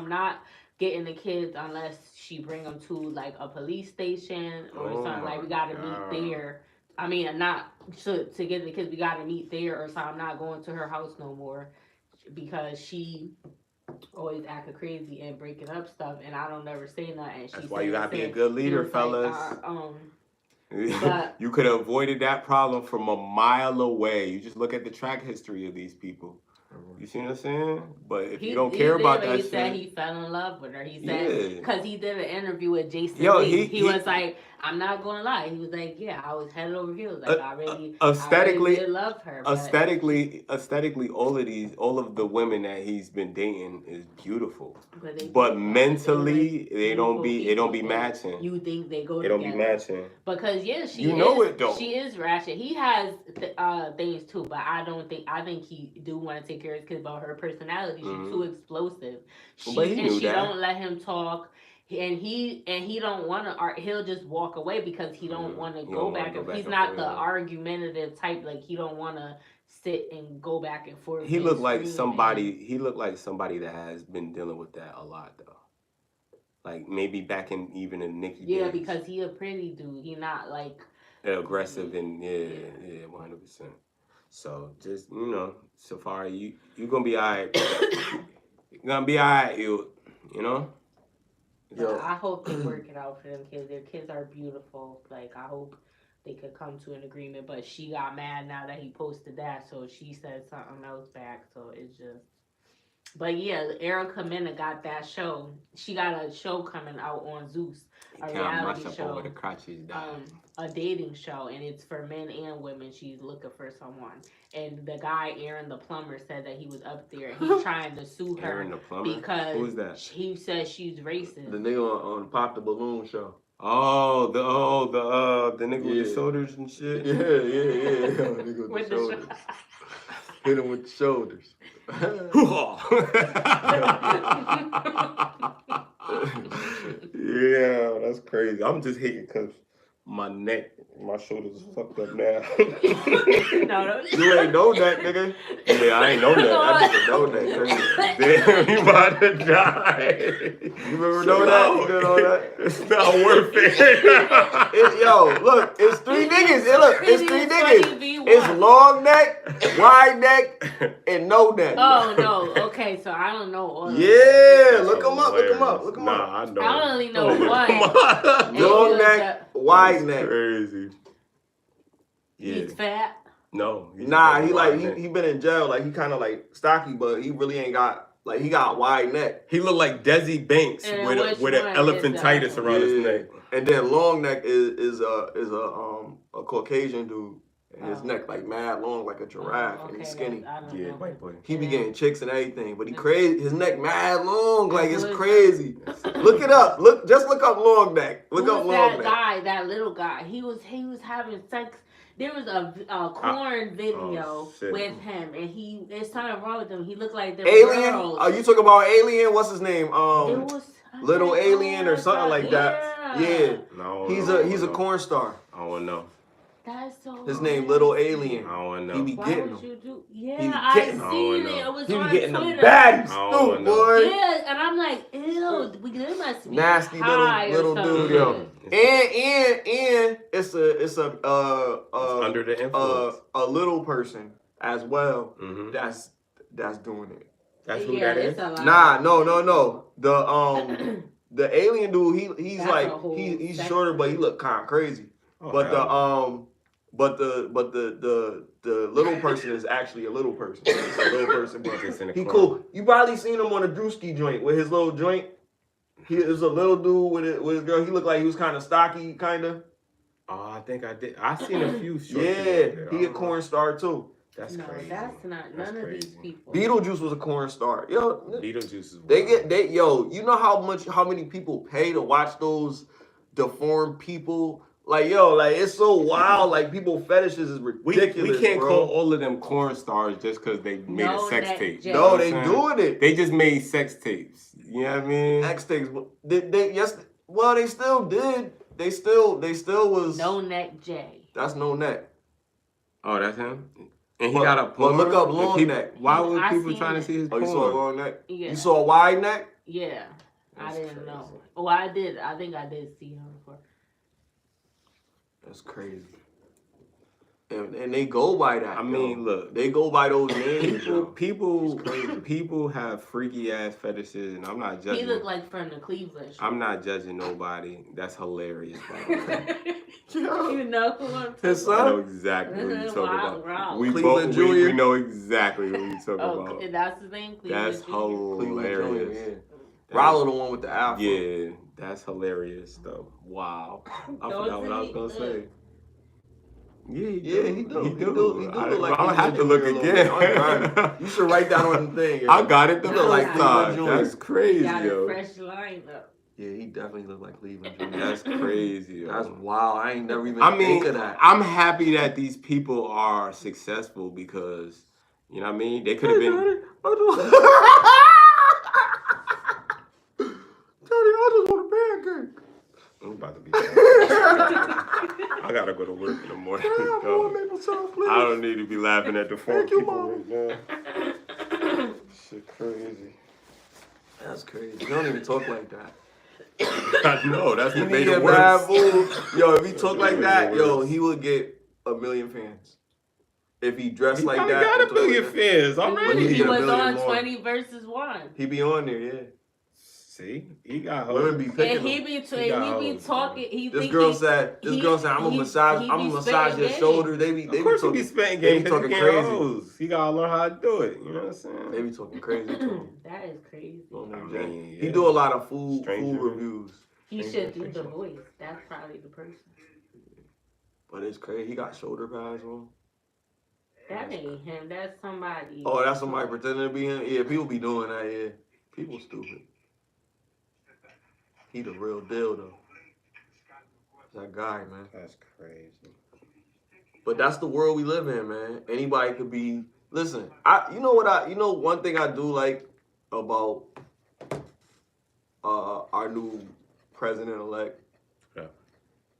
not getting the kids unless she bring them to like a police station or Oh something. Like my we gotta God. meet there. I mean, not to get the kids. We gotta meet there or something. I'm not going to her house no more because she always acting crazy and breaking up stuff, and I don't never say nothing. And she That's why you gotta be a said- good he leader, was like, fellas. but- You could have avoided that problem from a mile away. You just look at the track history of these people. You see what I'm saying? But if you don't care about that he shit, said he fell in love with her. He said Yeah. because he did an interview with Jason Yo, Lee. he- He was like, I'm not gonna lie. He was like, yeah, I was head over heels. Like I really aesthetically, did love her. But aesthetically, all of the women that he's been dating is beautiful. But mentally, they don't be matching. You think they go They together? don't be matching. Because yeah, she You know is, it don't. She is ratchet. He has things too, but I think he do want to take care of his kids. About her personality, she's too explosive. But he knew she that. don't let him talk, and he don't want to. He'll just walk away because he don't want to go back. He's not the argumentative type. Like he don't want to sit and go back and forth. He and looked like scream somebody. He looked like somebody that has been dealing with that a lot, though. Like maybe back in even in Nicki. Yeah, days. because he a pretty dude. He not like Aggressive and yeah, 100%. So just Safari, you gonna be alright. You gonna be alright, you know. But I hope they work it out for them kids. Their kids are beautiful. Like I hope they could come to an agreement. But she got mad now that he posted that, so she said something else back. So it's just. But yeah, Erika Mena got that show. She got a show coming out on Zeus, a reality show, a dating show, and it's for men and women. She's looking for someone, and the guy Aaron the plumber said that he was up there. And he's trying to sue her Aaron the plumber? because Who is that? he says she's racist. The nigga on Pop the Balloon show. Oh, the nigga with the shoulders and shit. Yeah. Nigga With the the shoulders. Hit him with the shoulders. Yeah, that's crazy. I'm just hating because my shoulders is fucked up now. No. You ain't know that, nigga. Yeah, I ain't know that. I just know that. Crazy. Damn, you about to die. You remember know that? You didn't know that? It's not worth it. Yo, look, it's three niggas. It's three niggas. 20v1. It's long neck, wide neck, and no neck. Oh no. Okay, so I don't know all. Yeah, look them up. Look them up. Look them up. Nah, I know. I only know Oh, one. come on. And Long it was neck, wide neck. Crazy. Yeah. He's fat. No. Nah, he been in jail. Like he kind of like stocky, but he really ain't got like he got a wide neck. He looked like Desi Banks And with an elephantitis around his neck. And then long neck is a Caucasian dude. And his neck like mad long like a giraffe, and he's skinny. Yeah, white boy. He be getting chicks and everything, but he crazy. His neck mad long, like it's crazy. Look it up. Just look up long neck. Look up long neck. That guy, that little guy. He was having sex. There was a corn video with him, and there's something wrong with him. He looked like the Alien. girls. Are you talking about Alien? What's his name? It was Little Alien or something like that. Yeah. No. He's a corn star. I don't know. That's so. His name Little Alien. I don't know. He be Why getting would them. you do? He Yeah, be I getting seen it. It was He be on getting Twitter. them baddies, Oh, too, no. boy. Yeah, and I'm like, ew, they must be Nasty high little or dude, something. yo. And it's a Under the influence. a little person as well. Mm-hmm. That's doing it. That's who that is. Nah, no. The alien dude, he's That's like a whole he's section. shorter, but he look kind of crazy. Oh, But hell. the little person is actually a little person. It's a little person, but Just in a he club. cool. You probably seen him on a Drewski joint with his little joint. He is a little dude with his girl. He looked like he was kind of stocky, kind of. Oh, I think I did. I seen a few short Yeah, people he a corn star too. That's No, crazy. that's not That's none crazy. of these people. Beetlejuice was a corn star. Yo, Beetlejuice is yo, you know how many people pay to watch those deformed people? Like, yo, like it's so wild. Like people fetishes is ridiculous. We can't bro. call all of them corn stars just because they made a No, sex that tape. Jay- No, You they know what I'm saying? doing it. They just made sex tapes. You know what I mean? X things. Well, they still did. They still was. No neck J. That's no neck. Oh, that's him. And he But- got a but porn. look up And long people- neck. Why would I people seen trying to it. see his Oh, porn? you saw a long neck? Yeah. You saw a wide neck? Yeah. I That's didn't crazy. know. Oh, I did. I think I did see him before. That's crazy. And they go by that. I mean, yo. look. They go by those names. yo. People have freaky ass fetishes, and I'm not He judging. looked like from the Cleveland show. I'm not judging nobody. That's hilarious, by the way. You know who I'm talking His I son? know exactly what you're talking Wow, about. wow. We Cleveland both Jr.? we know exactly what you're talking Oh, about. that's his name? Cleveland That's Jr.? Cleveland Jr., hilarious. yeah. Rollo the one with the afro. Yeah, that's hilarious though. Wow. I Don't forgot what I was say gonna he say. Yeah, he do. Yeah, he do. He do look like I'll have to look Cleveland Jr. a little again. bit. You should write that on the thing. yo. I got it the He look like first time. Cleveland Jr. That's crazy, Got a yo. fresh lineup. Yeah, he definitely looked like Cleveland Jr. That's crazy, yo. That's wild. I ain't never even I mean, think of that. I'm happy that these people are successful because, you know what I mean? They could have been. Daddy, I just want a pancake. I'm about to be. I gotta go to work in the morning. Can I have Yo, one maple syrup, please? I don't need to be laughing at the four Thank you, people Mom. right now. Shit crazy. That's crazy. You don't even talk like that. I know, that's He what need made a it bad worse. move. Yo, if he talk like that, yo, Worse. he would get 1 million fans. If he dressed He like probably that, got and a talk billion like that, fans already. He He get a was billion on more. 20 versus 1. he be on there, yeah. See, he got Women hoes. be picking And he him. be, He got he be hoes, talking. He This think girl he- said, he- I'm gonna he- massage, he I'm be gonna massage your spitting shoulder. They be Of course, he talking, be spitting they game be because he talking getting crazy. hoes. He gotta learn how to do it. You know what I'm saying? They be talking crazy to him. That is crazy. Don't I know, mean, He yeah. do a lot of food Stranger. reviews, He Things should like do that. the voice. That's probably the person. but it's crazy. He got shoulder pads on. That ain't him. That's somebody. Oh, that's somebody pretending to be him? Yeah, people be doing that, yeah. People stupid. He the real deal, though. That guy, man. That's crazy. But that's the world we live in, man. Anybody could be. Listen, one thing I do like about our new president-elect Yeah.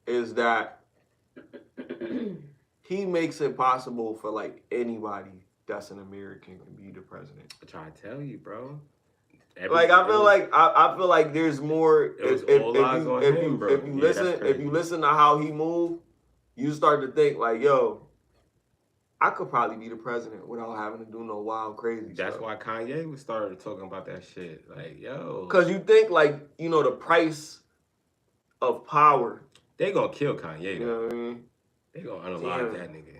is that he makes it possible for like anybody that's an American can be the president. I try to tell you, bro. Like I feel like there's more. It was all eyes on him, bro. If you Yeah, listen, that's if crazy. you listen to how he move, you start to think like, yo, I could probably be the president without having to do no wild crazy That's stuff. why Kanye was started talking about that shit. Like, yo, Because you think like, the price of power. they gonna kill Kanye. You Though. know what I mean? They gonna He unalive want that nigga.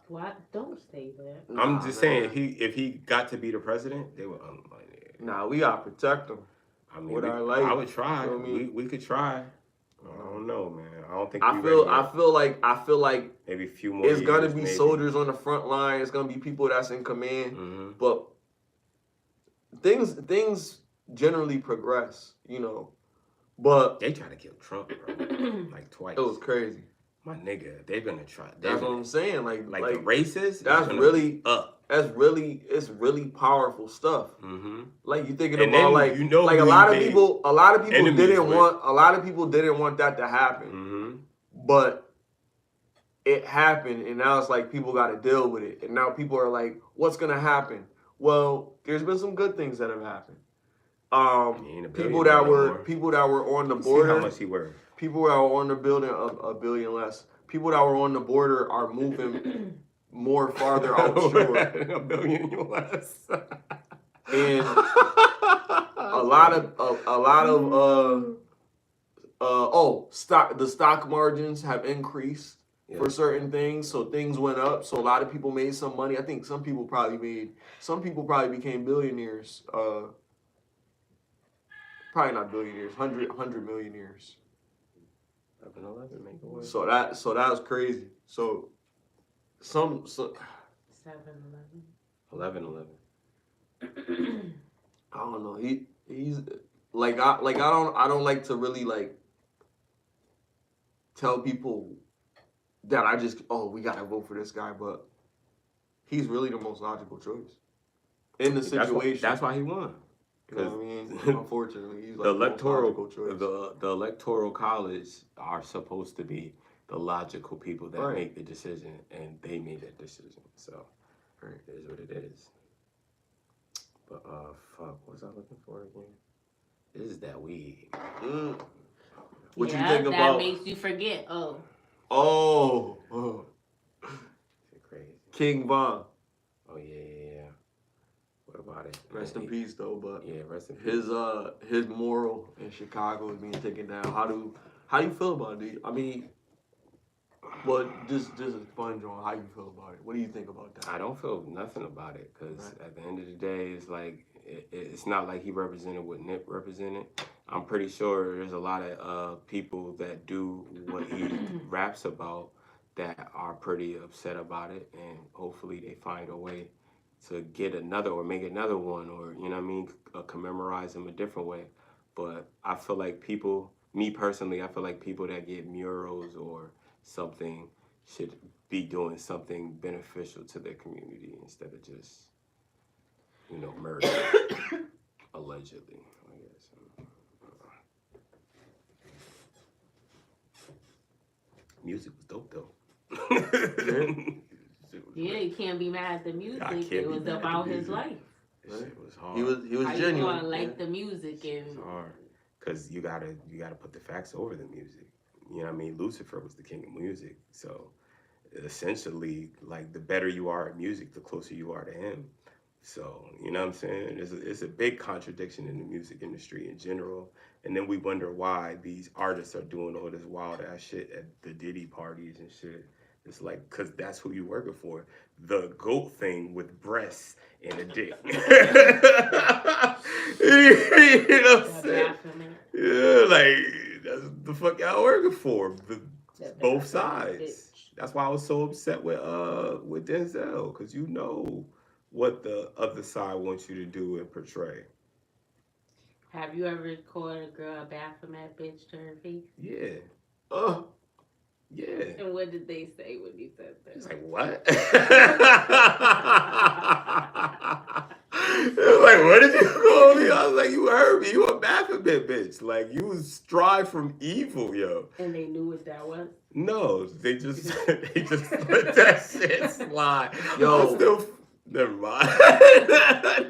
What? Don't say that. I'm just saying, if he got to be the president, they would unlike. Nah, we gotta protect him. I mean, with our life. I would try. You know what I mean? We could try. I don't know, man. I don't think. I feel like maybe a few more. It's years, gonna be maybe. soldiers on the front line. It's gonna be people that's in command. Mm-hmm. But things generally progress, you know. But they try to kill Trump, bro, like twice. It was crazy. My nigga, they're gonna try. That's what I'm saying. Like the racists. That's really up. It's really powerful stuff. Mm-hmm. Like you thinking and about then, a lot of people didn't want that to happen. Mm-hmm. But it happened, and now it's like people got to deal with it. And now people are like, "What's gonna happen?" Well, there's been some good things that have happened. People that were on the border. See how much he worth. People that were on the building $1 billion less. People that were on the border are moving more farther offshore. $1 billion less. And a lot of the stock margins have increased for certain things, so things went up. So a lot of people made some money. I think some people probably became billionaires. Probably not billionaires, 100 millionaires. 11, make it work. So that was crazy. So 7-11. 11. I don't know. He's like I don't like to really like tell people that we gotta vote for this guy, but he's really the most logical choice in the situation. That's why he won. You know what I mean? Unfortunately, he's like the electoral college are supposed to be the logical people that make the decision, and they made that decision. So it is what it is. But fuck, what was I looking for again? This is that weed. What you think about? That makes you forget. Oh. Crazy. King Von. Oh yeah. What about it? Rest in peace, though. But yeah, rest in peace. His mural in Chicago is being taken down. How do you feel about it? I mean, but just a sponge on how you feel about it. What do you think about that? I don't feel nothing about it because at the end of the day, it's like it's not like he represented what Nip represented. I'm pretty sure there's a lot of people that do what he raps about that are pretty upset about it, and hopefully they find a way to get another or make another one, or you know what I mean, commemorize him a different way. But I feel like me personally, I feel like people that get murals or something should be doing something beneficial to their community instead of just, murder. Allegedly, I guess. Music was dope though. Yeah, you can't be mad at the music. It was about his life. This shit was hard. He was How genuine. you gonna like the music and it's hard because you gotta put the facts over the music. You know what I mean? Lucifer was the king of music, so essentially, like the better you are at music, the closer you are to him. So you know what I'm saying? It's a big contradiction in the music industry in general, and then we wonder why these artists are doing all this wild ass shit at the Diddy parties and shit. It's like, because that's who you're working for. The GOAT thing with breasts and a dick. You know what I'm saying? Yeah, like, that's the fuck y'all working for. Both sides. That's why I was so upset with Denzel, because you know what the other side wants you to do and portray. Have you ever called a girl a Baphomet bitch to her face? Yeah. Yeah. And what did they say when you said that? It's like, what? Like, what did you call me? I was like, you heard me. You a Baphomet bitch. Like, you strive from evil, yo. And they knew what that was? No, they just let that shit slide. Yo. Never mind.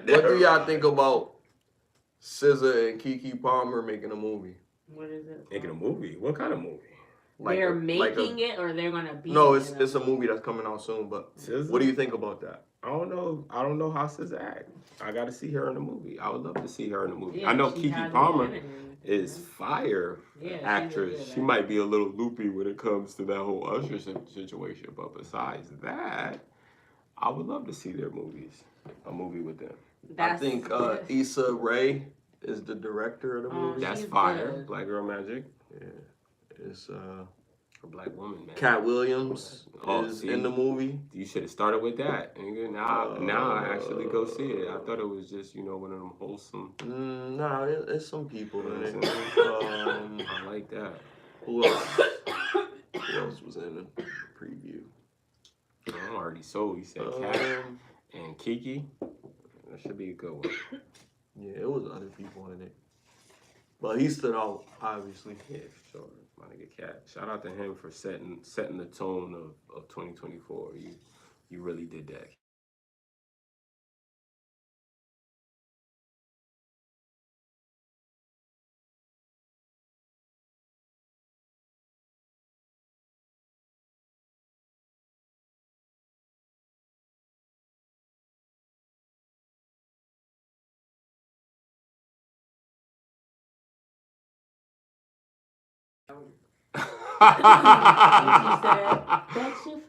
What do y'all think about SZA and Keke Palmer making a movie? What is it? Making a movie? What kind of movie? They're making it, or they're gonna be? No, it's a movie that's coming out soon. But SZA? What do you think about that? I don't know how SZA act. I got to see her in the movie. I would love to see her in the movie. Yeah, I know she Keke Palmer. is fire. Yeah, Actress. She might be a little loopy when it comes to that whole Usher situation, but besides that, I would love to see their movies. A movie with them. I think Issa Rae is the director of the movie. That's fire. Good. Black Girl Magic. Yeah, it's A black woman, man. Cat Williams is in the movie. You should have started with that. And now I actually go see it. I thought it was just, one of them wholesome. No, it's some people in it. I like that. Who else? Who else was in the preview? I'm already sold. You said Cat and Kiki. That should be a good one. Yeah, it was other people in it. But he stood out, obviously. Yeah, for sure. My nigga Cat. Shout out to him for setting the tone of 2024. You really did that.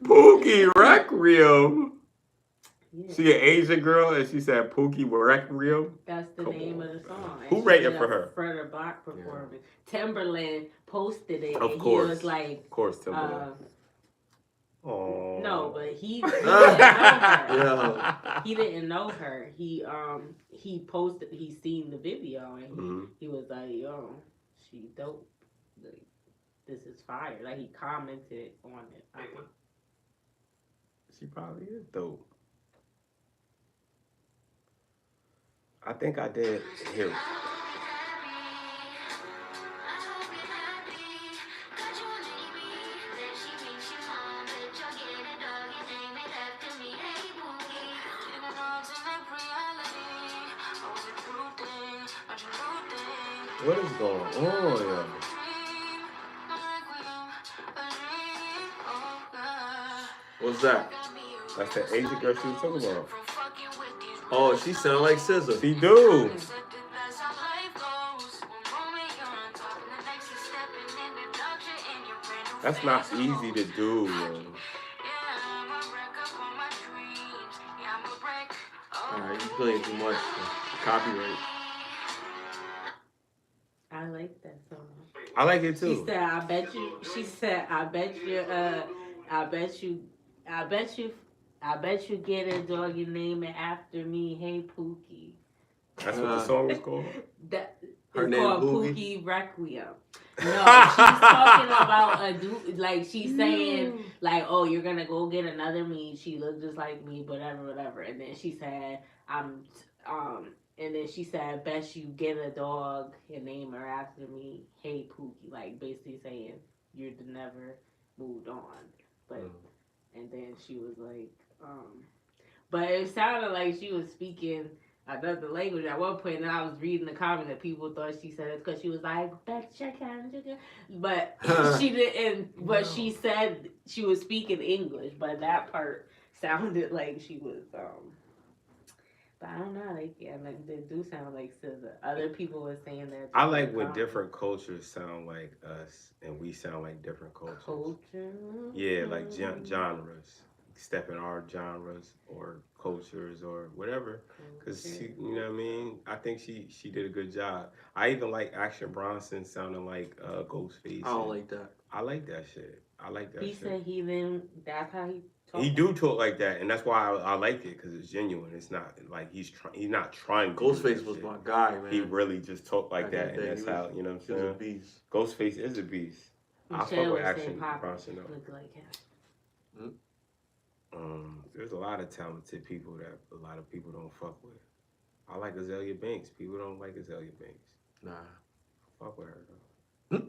Pookie Requiem. Yeah. She an Asian girl, and she said Pookie Requiem. That's the name of the song. Who rated for her? For the Black performance. Timberland posted it. Of course. He was like, of course, Timberland. Oh. No, but he didn't know her. Yeah. He didn't know her. He posted. He seen the video and he was like, "Yo, she dope. Like, this is fire." Like he commented on it. I think. She probably is dope. I think I did here. What is going on? What's that? That's the Asian girl she was talking about. Oh, she sound like SZA. She do. That's not easy to do, yo. Alright, you playing too much. Copyright. I like that song. I like it too. She said, "I bet you." She said, "I bet you. I bet you get a dog and name it after me. Hey Pookie." That's what the song is called. Her It's name called Pookie? Pookie Requiem. No, she's talking about a dude. Like she's saying, like, "Oh, you're gonna go get another me. She looks just like me, whatever." And then she said, And then she said, "Bet you get a dog and name her after me. Hey Pookie," like basically saying you'd never moved on. But and then she was like, but it sounded like she was speaking another language at one point, and I was reading the comment that people thought she said it because she was like, "Bet you can," but she didn't. But she said she was speaking English, but that part sounded like she was. But I don't know. They do sound like SZA. Other people were saying that. I like when different cultures sound like us, and we sound like different cultures. Culture. Yeah, like genres. Step in our genres or cultures or whatever. Because you know what I mean? I think she did a good job. I even like Action Bronson sounding like Ghostface. I don't like that. I like that shit. I like that He shit. said he didn't. That's how he talked. He do talk like that, and that's why I like it, because it's genuine. It's not like he's not trying to. Ghostface was my guy, man. He really just talked like that, and that's how, you know what I'm saying? He was a beast. Ghostface is a beast. I fuck with Action Bronson though. Look like him. There's a lot of talented people that a lot of people don't fuck with. I like Azalea Banks. People don't like Azalea Banks. Nah. Fuck with her though.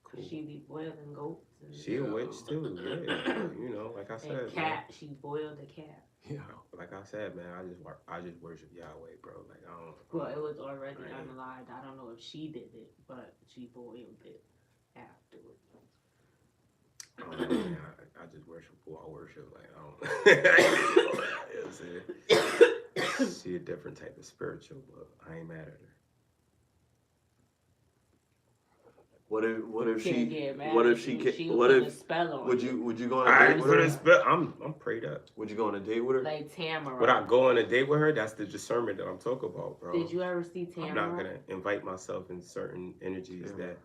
Cool. She be boiling goats. And She a witch too, yeah. You know, like I said, and cat. She boiled a cat. Yeah. Like I said, man, I just worship Yahweh, bro. Like I don't. Well, it was already unalive. I don't know if she did it, but she boiled it afterwards. Man, I just worship who I worship. Like I don't. You know what I'm saying? She a different type of spiritual, but I ain't mad at her. What if Can't she get mad what at if she you. ca- She'll what put a if spell on would you? you go on a I date ain't with put her? a spell. I'm prayed up. Would you go on a date with her? Like Tamara. Would I go on a date with her? That's the discernment that I'm talking about, bro. Did you ever see Tamara? I'm not gonna invite myself in certain energies that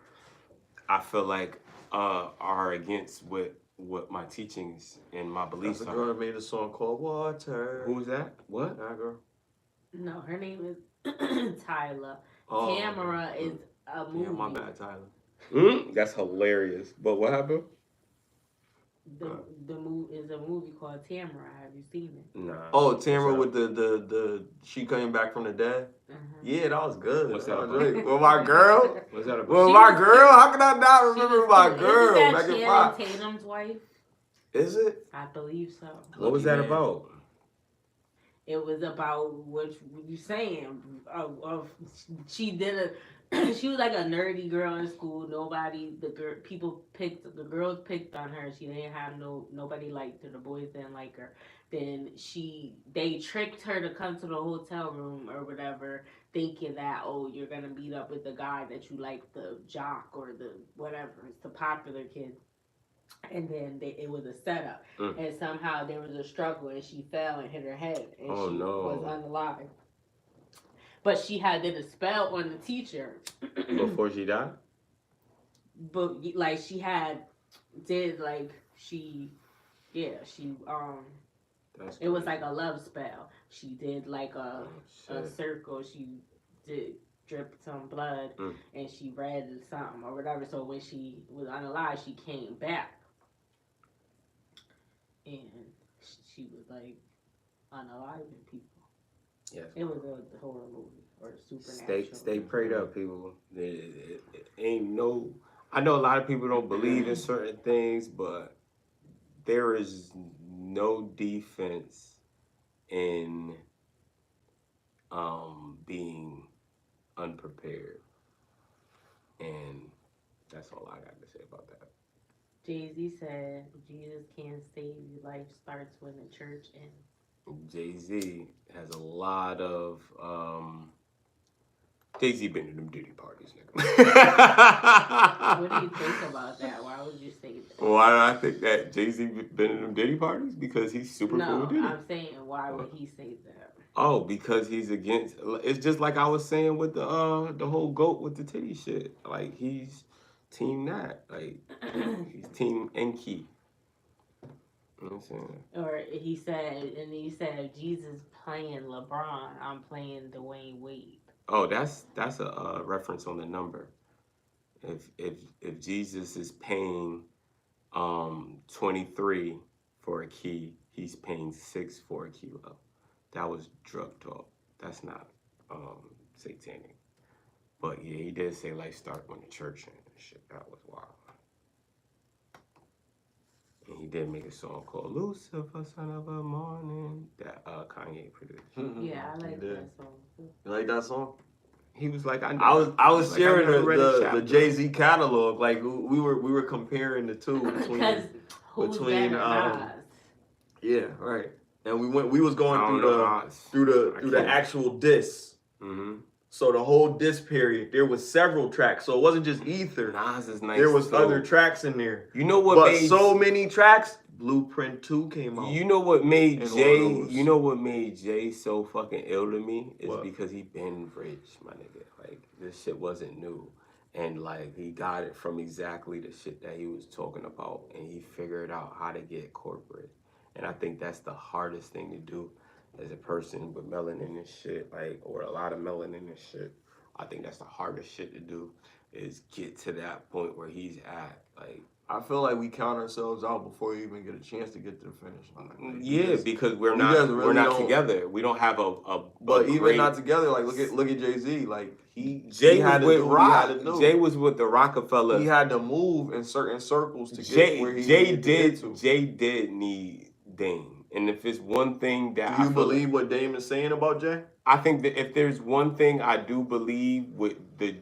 I feel like are against what my teachings and my beliefs That's a are. girl that made a song called Water. Who's that? What? That girl. No, her name is Tyler. Oh, Tamara is a movie. Yeah, my bad, Tyler. That's hilarious. But what happened? The movie is a movie called Tamara. Have you seen it? Nah. Oh, Tamara What's with the she coming back from the dead. Yeah, that was good. What's That that was about? really- Well, my girl. What's that about? Well, She my was girl. How can I not She remember was my cute. girl? Isn't that Megan Channing Fox. Tatum's wife? Is it? I believe so. What was that about? It was about what you saying. She did a. She was like a nerdy girl in school. The girls picked on her. She didn't have nobody liked her. The boys didn't like her. Then they tricked her to come to the hotel room or whatever, thinking that, oh, you're gonna meet up with the guy that you like, the jock or the whatever, it's the popular kid. And then it was a setup, and somehow there was a struggle, and she fell and hit her head, and she was unalive. But she did a spell on the teacher Before she died? But like she did like she That's it was like a love spell. She did like a circle. She did drip some blood, and she read something or whatever. So when she was unalive, she came back, and she was like unaliving people. Yes. It was a horror movie or supernatural. Stay prayed up, people. It ain't no. I know a lot of people don't believe in certain things, but there is no defense in being unprepared, and that's all I got to say about that. Jay-Z said, "Jesus can't save you. Life starts when the church ends." Jay-Z has a lot of Jay-Z been to them Diddy parties, nigga. What do you think about that? Why would you say that? Why do I think that Jay-Z been to them Diddy parties? Because he's super cool with Diddy. No, I'm saying why would he say that? Oh, because he's against. It's just like I was saying with the whole goat with the titty shit. Like he's team that. Like he's team Enki. You know what I'm saying? Or he said if Jesus playing LeBron, I'm playing Dwayne Wade. Oh, that's a reference on the number. If Jesus is paying 23 for a key, he's paying 6 for a kilo. That was drug talk. That's not satanic. But yeah, he did say life start when the church and shit. That was wild. And he did make a song called Lucifer, Son of a Morning that Kanye produced. Yeah, I like that song. You like that song? He was like, I was like, sharing I never read a the chapter. Jay-Z catalog. Like we were comparing the two Because who's between better, Nas? yeah, right. And we was I going don't through know, through the actual disc. Mm-hmm. So the whole disc period, there was several tracks. So it wasn't just Ether. Nas is nice. There was too. other tracks in there. You know what But made so many tracks. Blueprint 2 came out. You know what made And Jay? all those. You know what made Jay so fucking ill to me is What? because he been rich, my nigga. Like this shit wasn't new, and like he got it from exactly the shit that he was talking about, and he figured out how to get corporate. And I think that's the hardest thing to do as a person with melanin and shit, like or a lot of melanin and shit. I think that's the hardest shit to do is get to that point where he's at, like. I feel like we count ourselves out before we even get a chance to get to the finish line. Yeah, because we're we not just really not don't- together. We don't have a But even great, not together, like look at Jay-Z. Like Jay he had was to with do what he had Rock. to do. Jay was with the Rockefeller. He had to move in certain circles to get where he needed to get to. Jay did need Dame, and if it's one thing that Do you believe what Dame is saying about Jay? I think that if there's one thing I do believe with the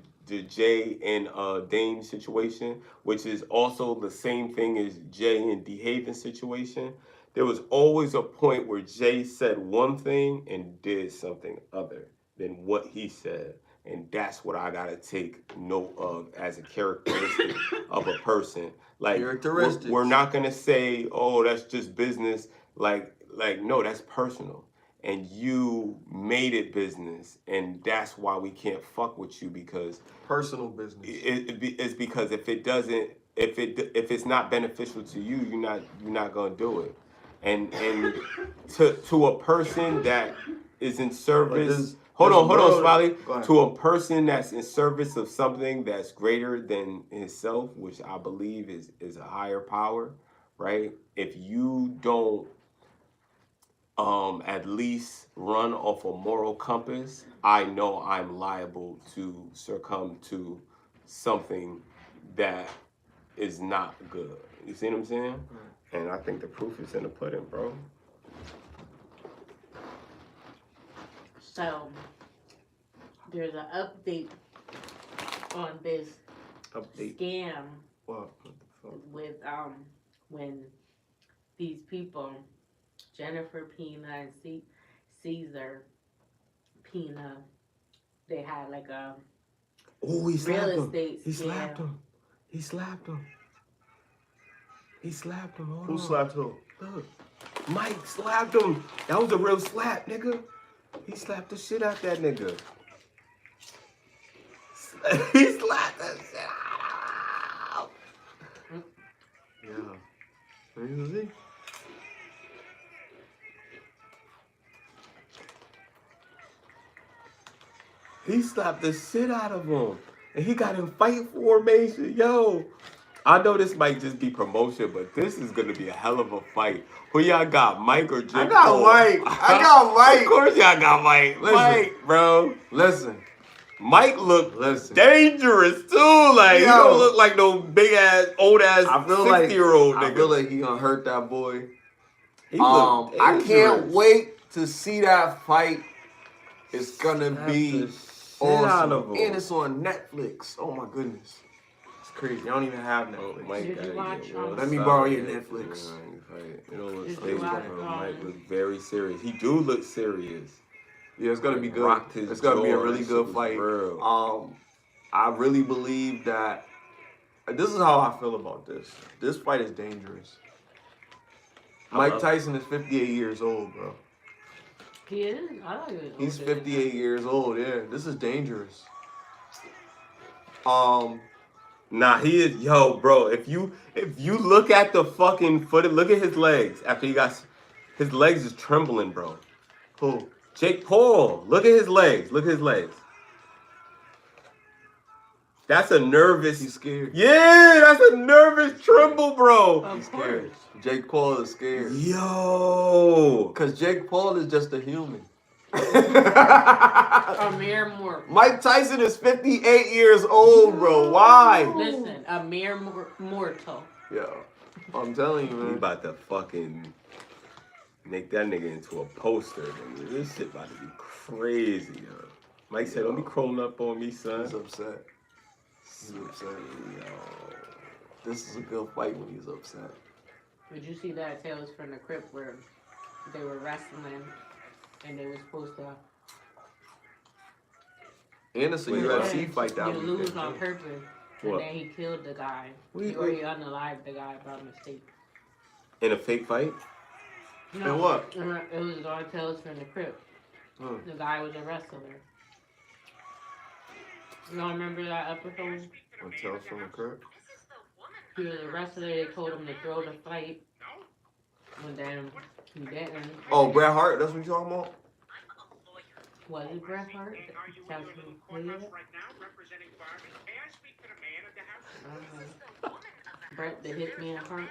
Jay and Dame situation, which is also the same thing as Jay and DeHaven situation, there was always a point where Jay said one thing and did something other than what he said. And that's what I gotta take note of as a characteristic of a person. Like Characteristics. we're not gonna say, oh, that's just business. Like no, that's personal. And you made it business, and that's why we can't fuck with you, because Personal business. it's because if it's not beneficial to you, you're not gonna do it. And to a person that is in service. Hold on, Smiley. To a person that's in service of something that's greater than himself, which I believe is a higher power, right? If you don't at least run off a moral compass, I know I'm liable to succumb to something that is not good. You see what I'm saying? And I think the proof is in the pudding, bro. So there's an update on this scam What? with when these people, Jennifer Pina and Caesar Pina, they had like a Oh, he slapped real him. estate He scam. slapped him. He slapped him. He slapped him. Hold Who on. slapped who? Look. Mike slapped him. That was a real slap, nigga. He slapped the shit out that nigga. He slapped the shit out. Yeah. Are you see? He slapped the shit out of him. And he got in fight formation. Yo. I know this might just be promotion, but this is going to be a hell of a fight. Who y'all got, Mike or Jake? I got Mike. I got Mike. Of course y'all got Mike. Listen. Mike, bro. Listen. Mike looked Listen. dangerous too. Like, he don't look like no big ass, old ass 60-year-old nigga. I feel like he gonna hurt that boy. He looked I can't dangerous. wait to see that fight. It's gonna be out awesome. of him. And it's on Netflix. Oh my goodness. It's crazy. I don't even have Netflix. Oh, Mike, Did you watch, Let me borrow your Netflix. You know what? Did Stay you with watch, him. Mike look very serious. He do look serious. Yeah, it's gonna be good. Rocked his It's gonna be a jaw. really That good shit was fight. real. I really believe that this is how I feel about this. This fight is dangerous. Mike Tyson is 58 years old, bro. He is? I thought he was He's older. 58 years old. Yeah, this is dangerous. Nah, he is. Yo, bro, if you look at the fucking footage, look at his legs after he got. His legs is trembling, bro. Who? Jake Paul. Look at his legs. Look at his legs. That's a nervous. He's scared. Yeah, that's a nervous tremble, bro. Of Scared. course. Jake Paul is scared. Yo. Because Jake Paul is just a human. A mere mortal. Mike Tyson is 58 years old, bro. Why? Listen, a mere mortal. Yeah. I'm telling you, We man. about to fucking make that nigga into a poster, nigga. This shit about to be crazy, yo. Mike said, don't be crawling up on me, son. He's upset. He's upset. This is a good fight when he's upset. Did you see that Tales from the Crypt where they were wrestling and they were supposed to And it's a UFC fight that you weekend. lose on purpose, and What? then he killed the guy. Wait, He already unalived the guy by mistake. In a fake fight? And what? It was on Tales from the Crypt. The guy was a wrestler. You don't remember that episode? On Tales from the Crypt? He was a wrestler. They told him to throw the fight, and then he didn't. Oh, Bret Hart? That's what you're talking about? Was it Bret Hart? That's who played it? Bret the Hitman Hart.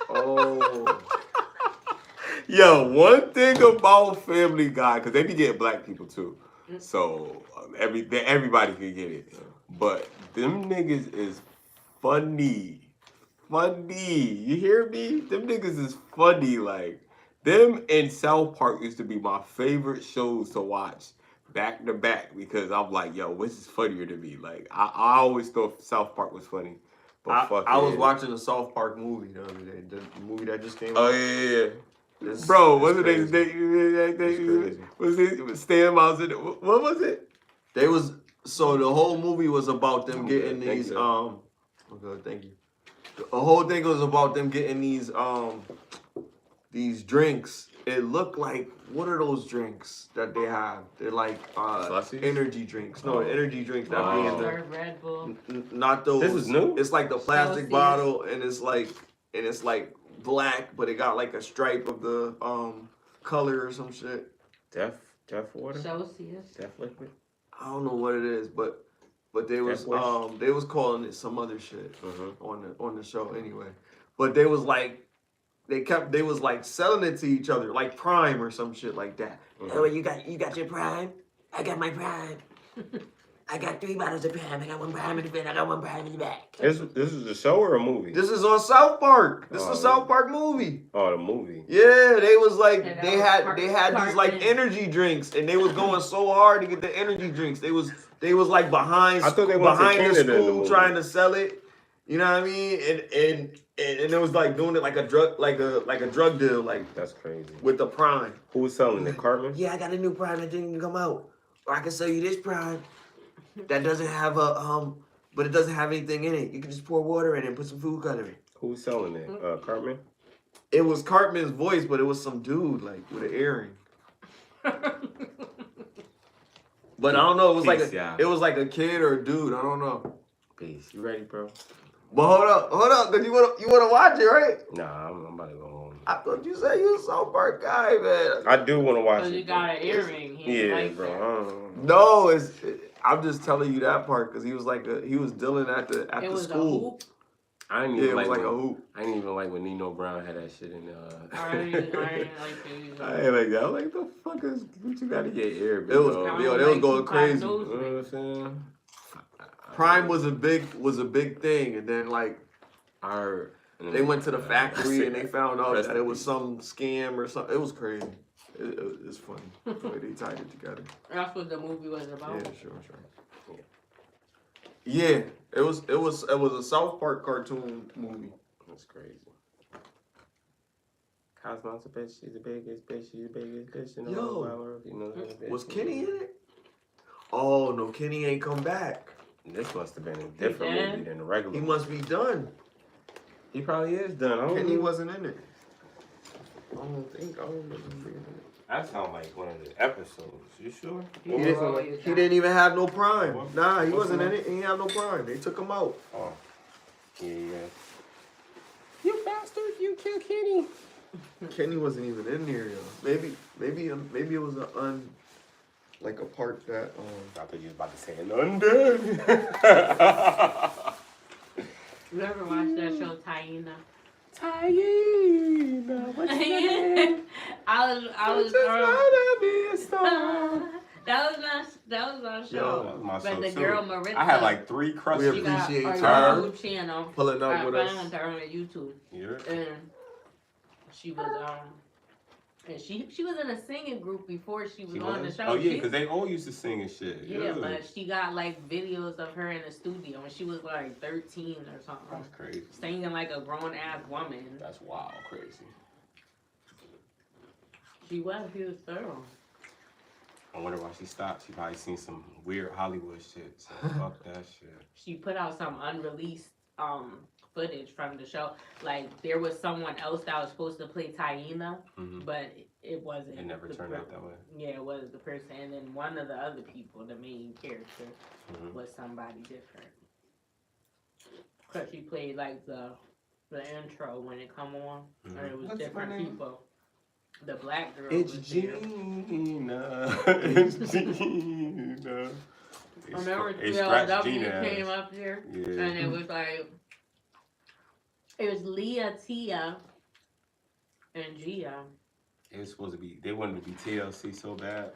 Oh. Yo, one thing about Family Guy, because they be getting black people too. So everybody can get it. But them niggas is funny. Funny. You hear me? Them niggas is funny. Like, them and South Park used to be my favorite shows to watch back to back because I'm like, yo, which is funnier to me? Like, I always thought South Park was funny. But I was watching the South Park movie the other day. The movie that just came out. Oh yeah. It's- Bro, it's wasn't crazy. was it Stan Miles in it? What was it? They was so the whole movie was about them getting thank these you. Okay, thank you. The whole thing was about them getting these drinks. It looked like, what are those drinks that they have? They're like Slushies? energy drinks. No, Oh. energy drinks that be in the Or Red Bull. not those. This is new? It's like the plastic Celsius. bottle, and it's like black, but it got like a stripe of the color or some shit. Deaf water? Celsius. Deaf liquid? I don't know what it is, but they was Death Wish? they was calling it some other shit Mm-hmm. on the show anyway. But they was like they was like selling it to each other like Prime or some shit like that. Mhm. Oh, you got your Prime? I got my Prime. I got 3 bottles of Prime. I got 1 Prime in the front. I got 1 Prime in the back. This is a show or a movie? This is on South Park. This is Oh, a South Park movie. Oh, the movie. Yeah, they was like And that they was had these like Cartman. energy drinks, and they was going so hard to get the energy drinks. They was like behind I thought they went to behind the Canada in the school movie. trying to sell it. You know what I mean? And it was like doing it like a drug deal, like That's crazy. with the Prime. Who was selling it? Cartman? Yeah, I got a new Prime that didn't even come out, or I can sell you this Prime that doesn't have but it doesn't have anything in it. You can just pour water in it and put some food coloring. Who was selling it? Cartman? It was Cartman's voice, but it was some dude like with an earring. But I don't know. It was Peace, yeah. it was like a kid or a dude. I don't know. Peace. You ready, bro? But hold up, cause you wanna watch it, right? Nah, I'm about to go home. I thought you said you a South Park guy, man. I do want to watch Because it. you got an earring. He Yeah, like bro. that. I don't know. No, I'm just telling you that part because he was dealing at the It was school. a hoop. I didn't Yeah, even it was like like a when, hoop. I didn't even like when Nino Brown had that shit in I ain't like these. I ain't like that. I'm like, the fuck is what you gotta get here, It was bro? I yo, don't they was like going Tupac crazy. You knows know me. what I'm saying? Prime was a big thing, and then like I heard, they went to the factory and they found out Rest that in it was peace. some scam or something. It was crazy. It's funny the way they tied it together. That's what the movie was about. Yeah, sure. Yeah, it was a South Park cartoon movie. That's crazy. Cosmo's a bitch. She's the biggest bitch. She's the biggest bitch in the Yo. whole wide world. You know that bitch. Was Kenny in it? Oh no, Kenny ain't come back. This must have been a different dead? movie than the regular. He one. must be done. He probably is done. I don't Kenny know. wasn't in it. I don't remember him being in it. That sounds like one of the episodes. You sure? He He was didn't, always he didn't even have no Prime. What? Nah, he What's wasn't the in name? it. He didn't have no Prime. They took him out. Oh. Yeah. You bastard! You killed Kenny. Kenny wasn't even in there, yo. Maybe it was like a part that I thought you was about to say an undead. You ever watched that show, Taina? Taina, what's your name? I was Just wanna be a star. that was my Yo, show. That was my But show, the too. girl Maritza, I had like 3 crushes. We she got appreciate a her YouTube channel. pulling up I with found us. her on YouTube, Yeah. and she was and she was in a singing group before she was on the show. Oh yeah, She- because they all used to sing and shit. yeah, but she got like videos of her in the studio when she was like 13 or something, That's crazy. singing like a grown ass woman. That's wild, crazy. She was thorough. I wonder why she stopped. She probably seen some weird Hollywood shit. So fuck that shit. She put out some unreleased footage from the show. Like there was someone else that was supposed to play Taina, Mhm. but it wasn't. It never the turned out that way. Yeah, it was the person, and then one of the other people, the main character, Mhm. was somebody different. Cause she played like the intro when it come on, and it was What's my different name? people. The black girl It's was there. Gina. It's Gina. Remember It's Scratch 3LW Gina came ass. up here, Yeah. and it was like it was Leah, Tia, and Gia. It was supposed to be. They wanted to be TLC so bad.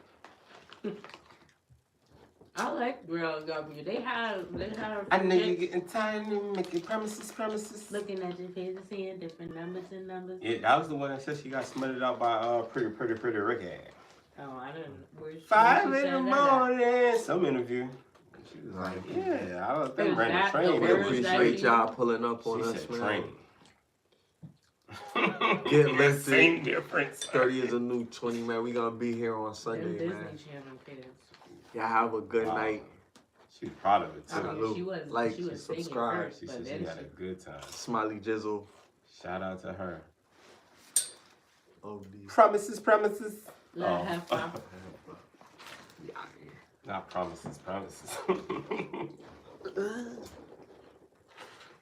I like 3LW. They have. I know you're getting tired of making promises. Looking at your face and seeing different numbers and numbers. Yeah, that was the one that said she got smothered out by pretty Ricky. Oh, I didn't. Where 5 she in the said that at? morning. Some interview. She was like, yeah, I was Is them ran that the the train. We word with me. that appreciate you- y'all pulling up She on us, said man. train. Get lifted. Same difference. 30 is a new 20, man. We gonna be here on Them Sunday, Disney man. Channel kids. Y'all have a good Wow. night. She's proud of it I too. mean, Salute. she was Like, she was singing subscribe. first, She but said she then had a good time. SmileyJizzle. Shout out to her. OD. Promises. let her have fun. Yeah, yeah. Not promises.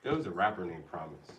There was a rapper named Promise.